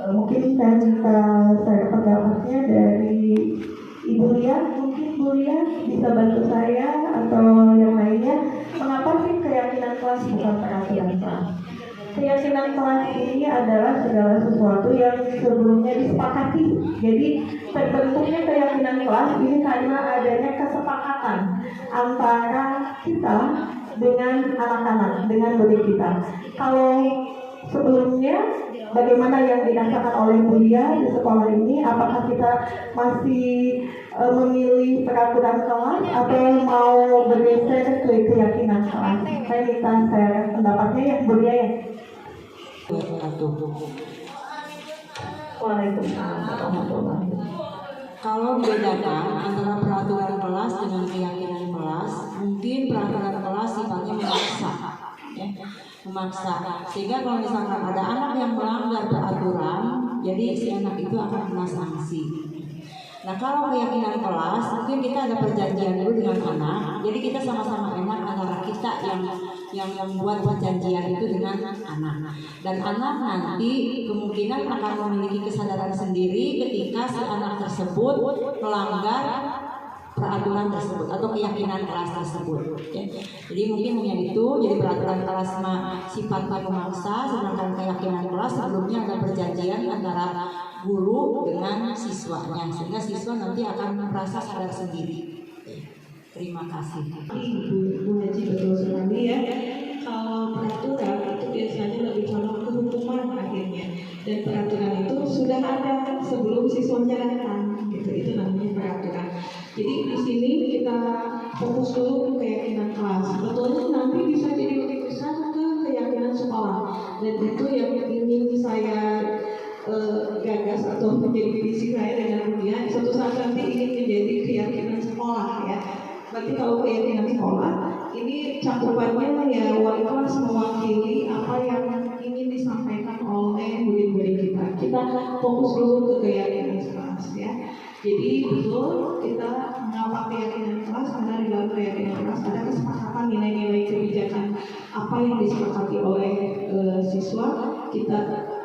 Mungkin saya minta pendapatnya dari Ibu Lia. Mungkin Bu Lia bisa bantu saya atau yang lainnya kelas bukan perhatian kelas. Keyakinan kelas ini adalah segala sesuatu yang sebelumnya disepakati. Jadi terbentuknya keyakinan kelas ini karena adanya kesepakatan antara kita dengan anak-anak, dengan murid kita. Kalau sebelumnya bagaimana yang dirasakan oleh Buya di sekolah ini? Apakah kita masih memilih peraturan kelas atau mau bergeser ke keyakinan kelas? Saya minta share pendapatnya ya, Buya ya. Waalaikumsalam warahmatullahi wabarakatuh. Kalau dibedakan antara peraturan kelas dengan keyakinan kelas, mungkin peraturan kelas sifatnya memaksa, ya, memaksa. Sehingga kalau misalkan ada anak yang melanggar peraturan, jadi si anak itu akan kena sanksi. Nah, kalau keyakinan kelas, mungkin kita ada perjanjian dulu dengan anak. Jadi kita sama-sama enak antara kita yang membuat perjanjian itu dengan anak. Dan anak nanti kemungkinan akan memiliki kesadaran sendiri ketika si anak tersebut melanggar peraturan tersebut atau keyakinan kelas tersebut. Ya. Jadi mungkin hanya itu. Jadi peraturan kelas sifatnya memaksa, sedangkan keyakinan kelas sebelumnya ada perjanjian antara guru dengan siswanya, sehingga siswa nanti akan merasa sadar sendiri. Terima kasih. Bu Haji betul sekali ya. Kalau peraturan itu biasanya lebih condong ke hukuman akhirnya, dan peraturan itu sudah ada sebelum siswanya datang, gitu. Itu namanya peraturan. Jadi di sini kita fokus dulu ke keyakinan kelas. Sebetulnya nanti bisa jadi lebih besar ke keyakinan sekolah, dan itu yang ingin saya gagas atau menjadi visi saya dengan dunia. Suatu saat nanti ingin menjadi keyakinan sekolah ya. Berarti kalau keyakinan sekolah ini cakupannya ya wali kelas mewakili apa yang ingin disampaikan oleh murid-murid kita. Kita fokus dulu ke keyakinan kelas ya. Jadi betul kita mengapa keyakinan kelas, karena di dalam keyakinan kelas ada kesepakatan nilai-nilai kebijakan apa yang disepakati oleh siswa.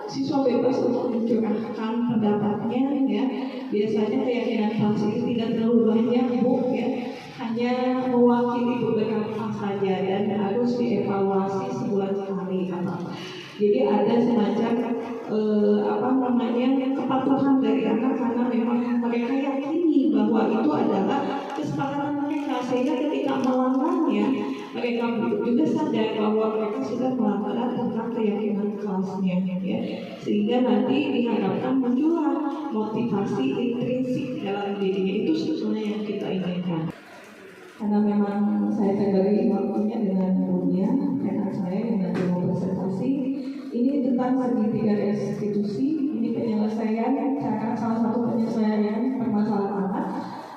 Siswa bebas untuk mencurahkan pendapatnya ya. Biasanya keyakinan kelas ini tidak terlalu banyak Bu ya, hanya mewakili beberapa saja dan harus dievaluasi sebulan sekali apa. Jadi ada semacam kepatuhan dari anak karena memang mereka yakini bahwa itu adalah kesepakatan mereka, sehingga ketika melanggarnya mereka juga sadar bahwa mereka sudah melanggar tentang keyakinan kelasnya ya. Sehingga nanti diharapkan muncullah motivasi intrinsik dalam dirinya. Itu sebetulnya yang kita inginkan. Karena memang saya terbagi waktunya dengan dunia, karena saya yang nanti mau presentasi ini tentang segitiga restitusi. Ini penyelesaian cara, salah satu penyelesaian permasalahan anak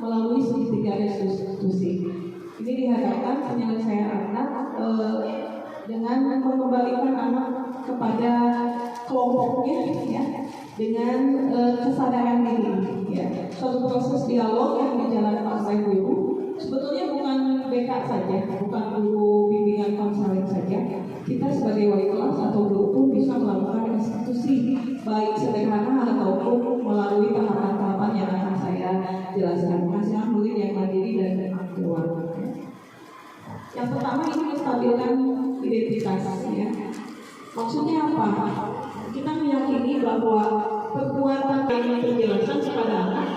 melalui segitiga restitusi. Ini diharapkan penyelesaian anak dengan mengembalikan anak kepada kelompoknya ya, dengan kesadaran diri ya. Suatu proses dialog yang dijalankan oleh guru. Sebetulnya bukan BK saja, bukan guru bimbingan konseling saja. Kita sebagai wali kelas atau guru pun bisa melakukan restitusi, baik sederhana ataupun melalui tahapan-tahapan yang akan saya jelaskan. Masih murid yang mandiri dan keluar. Yang pertama ini menstabilkan identitas ya. Maksudnya apa? Kita meyakini bahwa perbuatan dan penjelasan kepada anak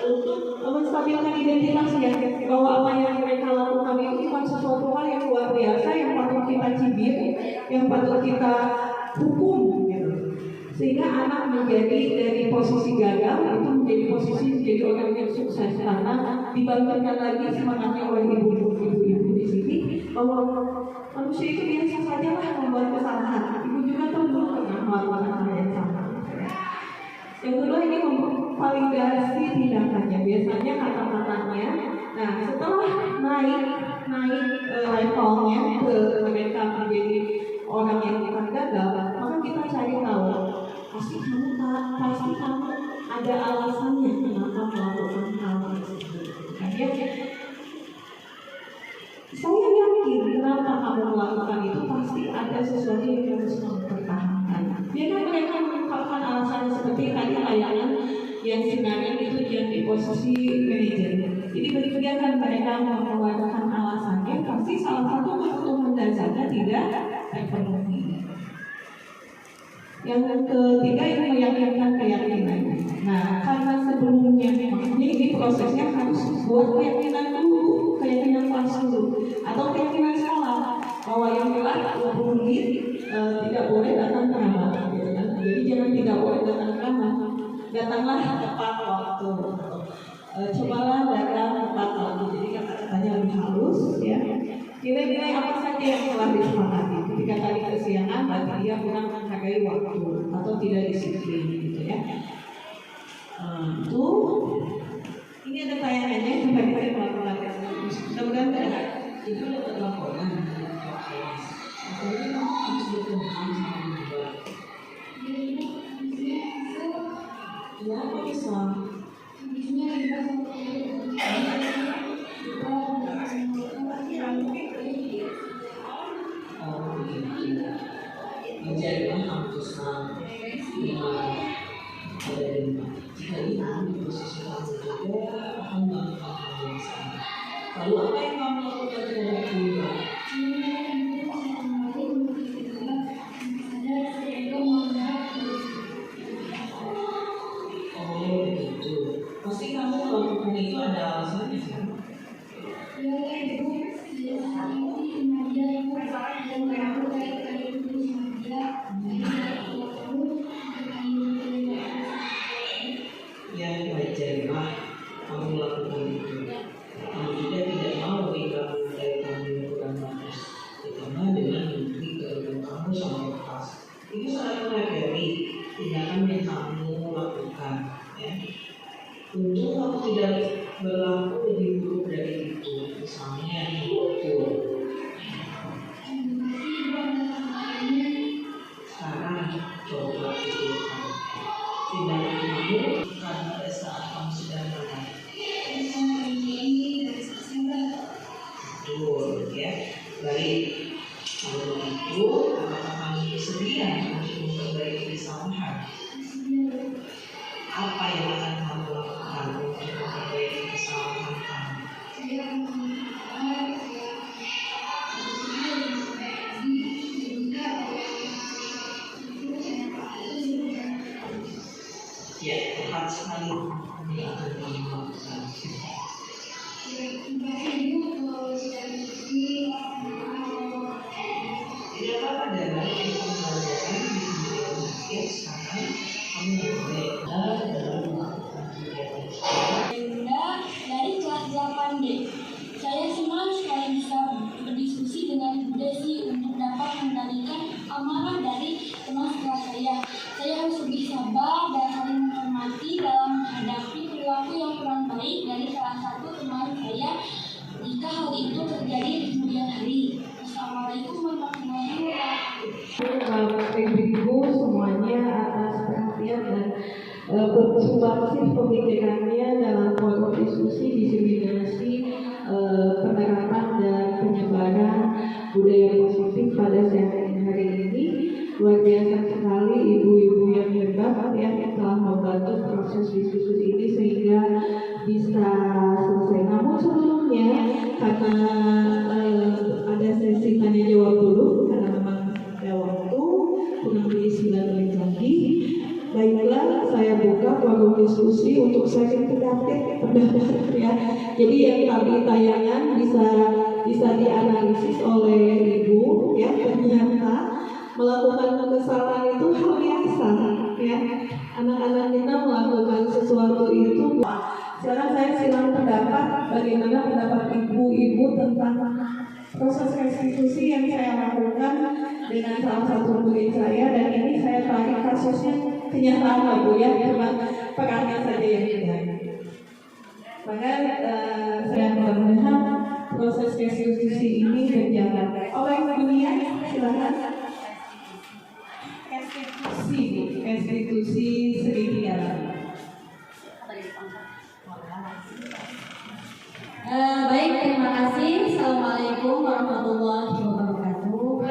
untuk menstabilkan identitasnya, bahwa apa yang mereka lakukan itu bukan sesuatu hal yang luar biasa yang patut kita cibir, yang patut kita hukum gitu. Sehingga anak menjadi dari posisi gagal itu menjadi posisi menjadi orang yang sukses, karena dibangkitkan lagi semangatnya oleh ibu-ibu di sini bahwa manusia itu biasa saja lah membuat kesalahan. Ibu juga tahu dulu pernah melakukan hal yang sama. Yang kedua ini memvalidasi tindakannya, biasanya kata-katanya. Nah setelah naik levelnya ke mereka menjadi orang yang bukan gagal, maka kita cari tahu pasti kamu ada alasannya kenapa melakukan hal tersebut. Saya yakin kenapa kamu melakukan itu pasti ada sesuatu yang harus mempertahankan. Biarkan mereka mengungkapkan alasannya seperti tadi layanan yang sebenarnya itu yang di posisi manajer. Jadi biarkan mereka mengeluarkan alasannya, pasti salah satu kebutuhan dasarnya tidak tidak terpenuhi. Yang ketiga itu meyakinkan keyakinan. Nah, karena sebelumnya makanya ini prosesnya harus buat keyakinan dulu, keyakinan palsu atau keyakinan salah bahwa yang telah 20 menit tidak boleh datang terlambat, gitu kan? Jadi jangan tidak boleh datang terlambat, datanglah tepat waktu. Cobalah datang tepat waktu. Jadi kata-katanya lebih halus, ya. Nilai-nilai apa saja yang telah disepakati? Ketika tadi kesiangan, berarti dia kurang menghargai waktu atau tidak disiplin, gitu ya. Itu ini ada tayangannya coba kita melakukan tes. Mudah-mudahan tidak ada. Itu dapat laporan. Akhirnya harus berkenaan sama juga. Ya, kok bisa? Menjadi keputusan jika ini posisi kamu juga akan melakukan hal yang sama. Lalu apa yang kamu lakukan terhadap diri? Oh begitu. Pasti kamu melakukan itu ada alasannya kan? Ya wajarlah kamu melakukan itu. Kamu juga tidak mau jika kamu kurang bagus, ditambah dengan menteri kehidupan kamu sama lepas. Itu sangat menghargai tindakan yang kamu lakukan. Ya. Untuk kamu tidak berlaku lebih buruk dari itu, misalnya dipukul. Sekarang coba pikirkan tindakan kamu pada saat kamu sedang marah. Betul, ya. Baik. Kalau begitu, apakah kamu bersedia untuk memperbaiki kesalahan? Apa yang akan kamu lakukan untuk memperbaiki kesalahan kamu? Ya, tepat sekali. Ini akan kamu lakukan. Tidak apa-apa dalam pembelajaran di kemudian hari. Sekarang kamu boleh dalam melakukan kegiatan. Bunda dari kelas 8D. Saya senang sekali bisa berdiskusi dengan Ibu Desi untuk dapat mengendalikan amarah dari teman kelas saya. Saya harus lebih sabar dan saling menghormati dalam menghadapi perilaku yang kurang baik dari salah satu teman saya jika hal itu terjadi di kemudian hari. Assalamualaikum warahmatullahi wabarakatuh. Bapak Ibu semuanya atas perhatian dan bersumbangsi pemikirannya dalam forum diskusi diseminasi penerapan dan penyebaran budaya positif pada siang hari ini. Luar biasa sekali ibu-ibu yang hebat yang telah membantu proses diskusi ini sehingga bisa selesai. Namun sebelumnya karena ada sesi tanya jawab dulu karena memang ada waktu kurang lebih 9 menit lagi. Baiklah, saya buka forum diskusi untuk sharing pendapat ya. Jadi yang tadi tayangan bisa dianalisis oleh ibu ya, ternyata melakukan kesalahan itu hal biasa ya. Anak-anak kita melakukan sesuatu itu. Sekarang saya silang pendapat, bagaimana pendapat ibu-ibu tentang proses restitusi yang saya lakukan dengan salah satu murid saya, dan ini saya tarik kasusnya kenyataan Bu ya, cuma perannya saja yang tidak. Maka saya mudah-mudahan proses restitusi ini berjalan. Oleh dunia, silakan. Restitusi sedikit. Baik, terima kasih. Assalamualaikum warahmatullahi wabarakatuh.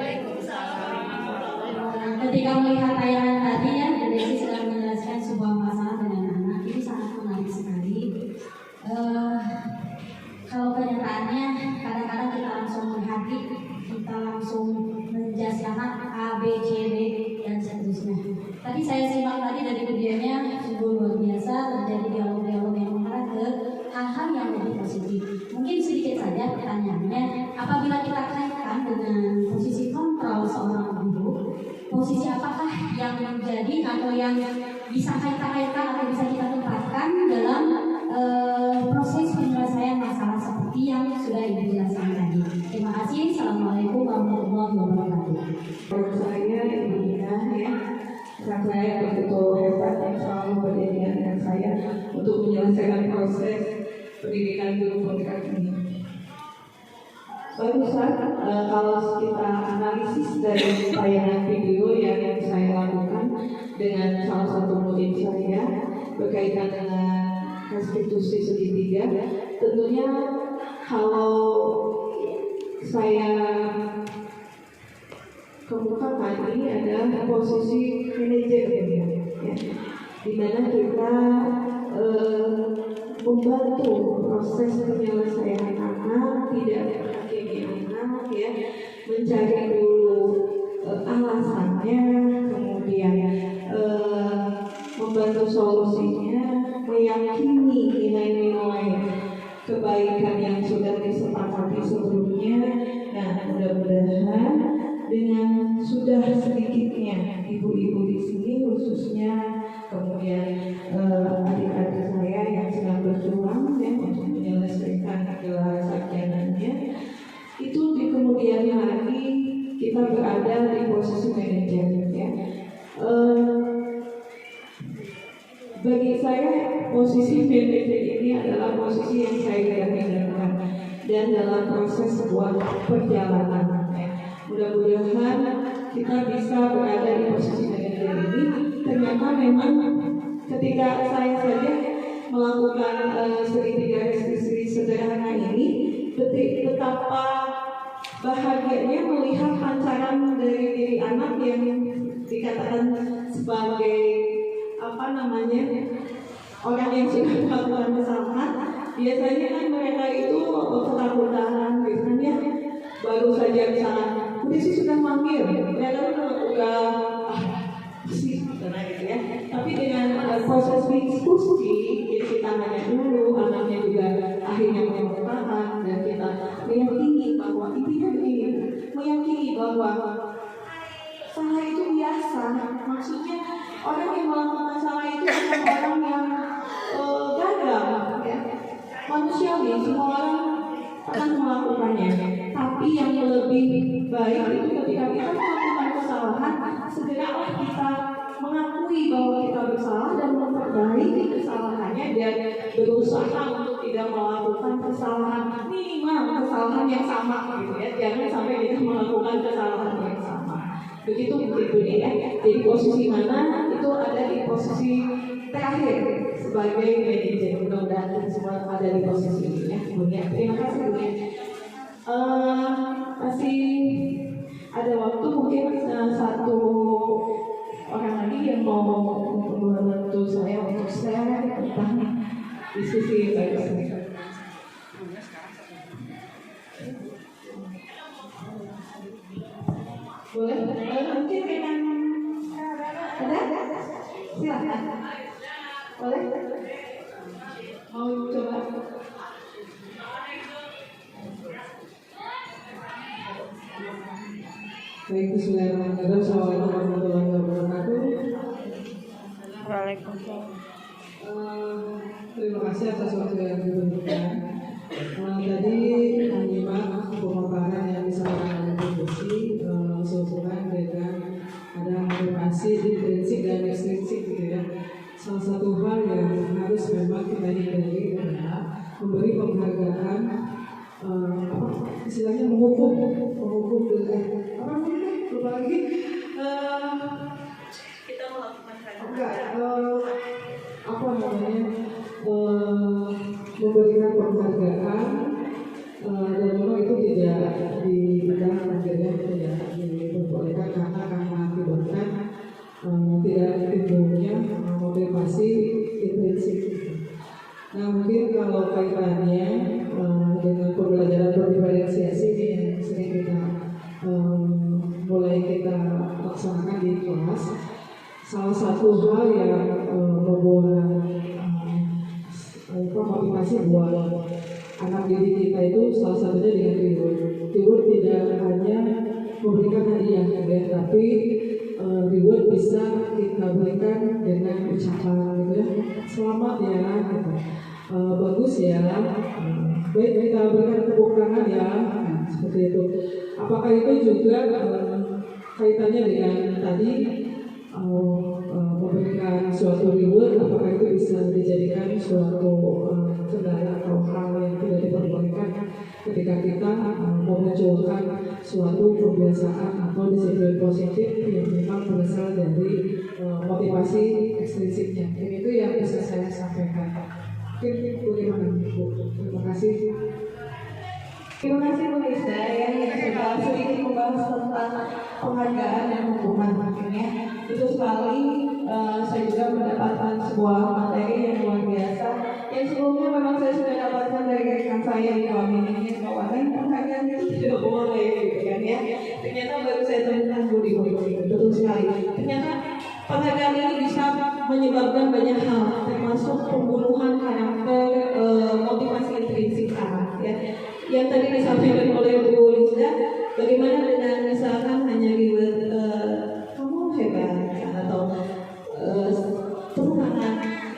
Ketika melihat tayangan tadi ya, Desi sedang menjelaskan sebuah masalah dengan anak, itu sangat menarik sekali. Kalau kenyataannya kadang-kadang kita langsung berhati Tadi saya simak tadi dari videonya sungguh luar biasa, terjadi dialog-dialog yang mengarah ke hal-hal yang lebih positif. Mungkin sedikit saja pertanyaannya, apabila kita kaitkan dengan posisi kontrol seorang guru, posisi apakah yang menjadi atau yang bisa kita kaitkan atau bisa kita tempatkan dalam proses penyelesaian masalah seperti yang sudah Ibu jelaskan tadi. Terima kasih. Assalamualaikum warahmatullahi wabarakatuh. Menurut saya ibunya ya, sang saya begitu hebat yang selalu berdiri dengan saya untuk menyelesaikan proses pendidikan guru penggerak ini. Barusan kalau kita analisis dari tayangan video yang saya lakukan dengan salah satu murid saya berkaitan dengan restitusi segitiga, tentunya kalau saya kemukakan ini adalah posisi manajer ya, di mana kita membantu proses penyelesaian anak, tidak menghakimi anak ya, mencari dulu alasannya, kemudian membantu solusinya, meyakini nilai-nilai kebaikan yang sudah disepakati sebelumnya. Nah, mudah-mudahan dengan sudah sedikitnya ibu-ibu di sini khususnya, kemudian adik-adik saya yang sedang berjuang ya, untuk menyelesaikan gelar sarjananya, itu di kemudian hari kita berada di posisi manajer ya. Bagi saya posisi manajer ini adalah posisi yang saya tidak hindarkan dan dalam proses sebuah perjalanan ya. Mudah-mudahan kita bisa berada di posisi manajer ini. Ternyata memang ketika saya saja melakukan segitiga restitusi sederhana ini, betapa bahagianya melihat pancaran dari diri anak yang dikatakan sebagai orang yang sudah melakukan kesalahan. Biasanya kan mereka itu ketakutan gitu kan ya, baru saja misalnya polisi sudah manggil, mereka udah sih gitu ya. Tapi dengan proses diskusi kita nanya dulu, anaknya juga akhirnya mengumpulkan, dan kita meyakini bahwa intinya begini, meyakini bahwa salah itu biasa. Maksudnya orang yang melakukan salah itu bukan orang yang gagal ya. Manusiawi, semua orang akan melakukannya. Tapi yang lebih baik itu ketika kita melakukan kesalahan, segeralah kita mengakui bahwa kita bersalah dan memperbaiki kesalahannya dan berusaha untuk tidak melakukan kesalahan, minimal kesalahan yang sama gitu ya. Jangan sampai kita melakukan kesalahan yang sama. Begitu ya. Jadi posisi mana itu ada di posisi terakhir sebagai manajer. Mudah-mudahan kita semua ada di posisi ini ya. Terima kasih Bu. Masih ada waktu mungkin satu orang lagi yang mau membantu saya untuk share tentang diskusi baik-baik. Boleh? Mungkin rekan ada? Silakan. Boleh? Mau coba? Baik, bismillahirrahmanirrahim. Assalamualaikum warahmatullahi wabarakatuh. Waalaikumsalam. Terima kasih atas waktu yang diberikan. Tadi menyimak pemaparan yang disampaikan oleh Bu Desi sehubungan dengan ada motivasi intrinsik dan ekstrinsik gitu ya. Salah satu hal yang harus memang kita hindari adalah memberi penghargaan, istilahnya menghukum dengan lupa lagi Kita melakukan memberikan penghargaan dan memang itu tidak dibenarkan tidak diperbolehkan karena akan mengakibatkan tidak timbulnya motivasi intrinsik. Nah mungkin kalau kaitannya dengan pembelajaran berdiferensiasi ini yang sering kita mulai kita laksanakan di kelas, salah satu hal yang membuat motivasi buat anak didik kita itu salah satunya dengan reward. Reward tidak hanya memberikan hadiah, ya, tapi reward bisa kita berikan dengan ucapan gitu ya, selamat ya, gitu. Bagus ya, baik kita berikan tepuk tangan ya, nah, seperti itu. Apakah itu juga kaitannya dengan tadi memberikan suatu reward? Apakah itu bisa dijadikan suatu kendala atau hal yang tidak diperbolehkan ketika kita memunculkan suatu kebiasaan atau disiplin positif yang memang berasal dari motivasi ekstrinsiknya? Dan itu yang bisa saya sampaikan. Mungkin bagaimana Bu? Terima kasih. Terima kasih Bu Lisa yang sudah sedikit membahas tentang penghargaan dan hukuman akhirnya. Betul sekali, saya juga mendapatkan sebuah materi yang luar biasa yang sebelumnya memang saya sudah dapatkan dari rekan saya di Wamini bahwa penghargaan itu tidak boleh gitu kan ya. Ternyata baru saya temukan Budi, betul sekali. Ternyata penghargaan ini bisa menyebabkan banyak hal, termasuk pembunuhan karakter, motivasi intrinsik anak ya. Yang tadi disampaikan oleh Bu Lisa, bagaimana dengan misalkan hanya reward kamu hebat atau tepuk tangan.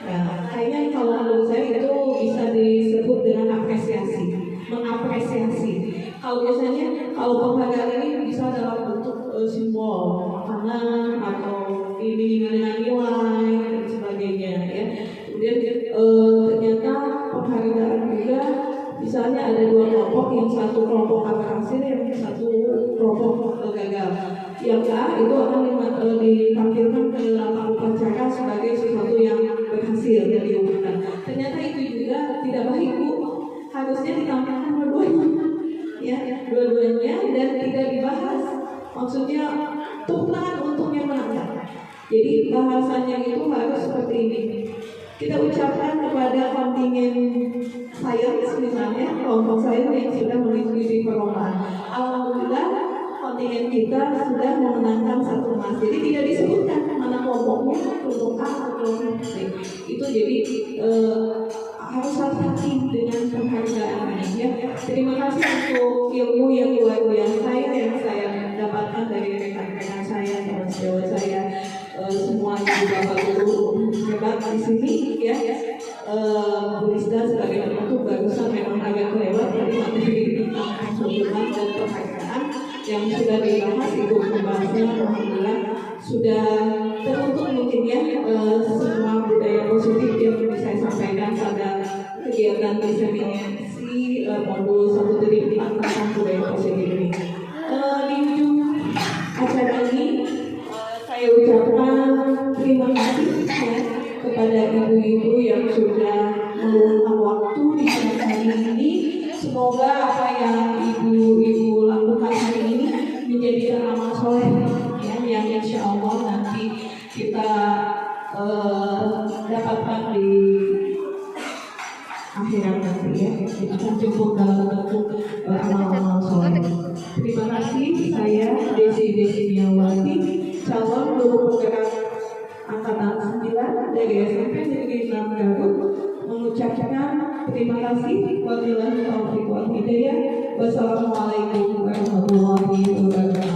Nah, kayaknya kalau menurut saya itu bisa disebut dengan apresiasi, mengapresiasi. Kalau biasanya kalau penghargaan ini bisa dalam bentuk simbol makanan atau ini dengan nilai dan sebagainya ya. Kemudian ternyata penghargaan juga misalnya ada dua kelompok, yang satu kelompok berhasil, yang satu kelompok gagal. Yang A itu akan ditampilkan ke dalam upacara sebagai sesuatu yang berhasil dan diumumkan. Ternyata itu juga tidak baik Bu. Harusnya ditampilkan dua-duanya, ya, dua-duanya dan tidak dibahas. Maksudnya tepuk tangan untuk yang menang. Jadi bahasanya itu harus seperti ini. Kita ucapkan kepada kontingen sains misalnya, kelompok sains yang sudah mengikuti perlombaan. Alhamdulillah kontingen kita sudah memenangkan 1 emas. Jadi tidak disebutkan mana kelompoknya, kelompok A atau kelompok B. Itu jadi harus hati-hati dengan penghargaan ya. Terima kasih untuk ilmu yang luar biasa yang saya dapatkan dari rekan-rekan saya, teman sejawat saya. Semua ibu bapak guru hebat di sini ya. Bu Lisa sebagai penutup barusan memang agak kelewat dari materi tentang penghukuman dan penghargaan yang sudah dibahas. Ibu membahasnya alhamdulillah sudah teruntuk mungkin ya semua budaya positif yang bisa saya sampaikan pada kegiatan diseminasi modul 1.4 tentang budaya positif ini. Di ujung acara ini saya ucapkan terima kasih ya kepada ibu-ibu yang sudah meluangkan waktu di hari ini. Semoga apa yang ibu-ibu lakukan hari ini menjadi amal soleh ya, yang insya Allah nanti kita dapatkan di akhirat nanti ya. Kita jemput dalam bentuk amal-amal soleh. Terima kasih. Saya Desi Desiniawati, calon guru penggerak angkatan 9 dari SMP Negeri 6 Garut, mengucapkan terima kasih. Wabillahi taufiq wal hidayah. Wassalamualaikum warahmatullahi wabarakatuh.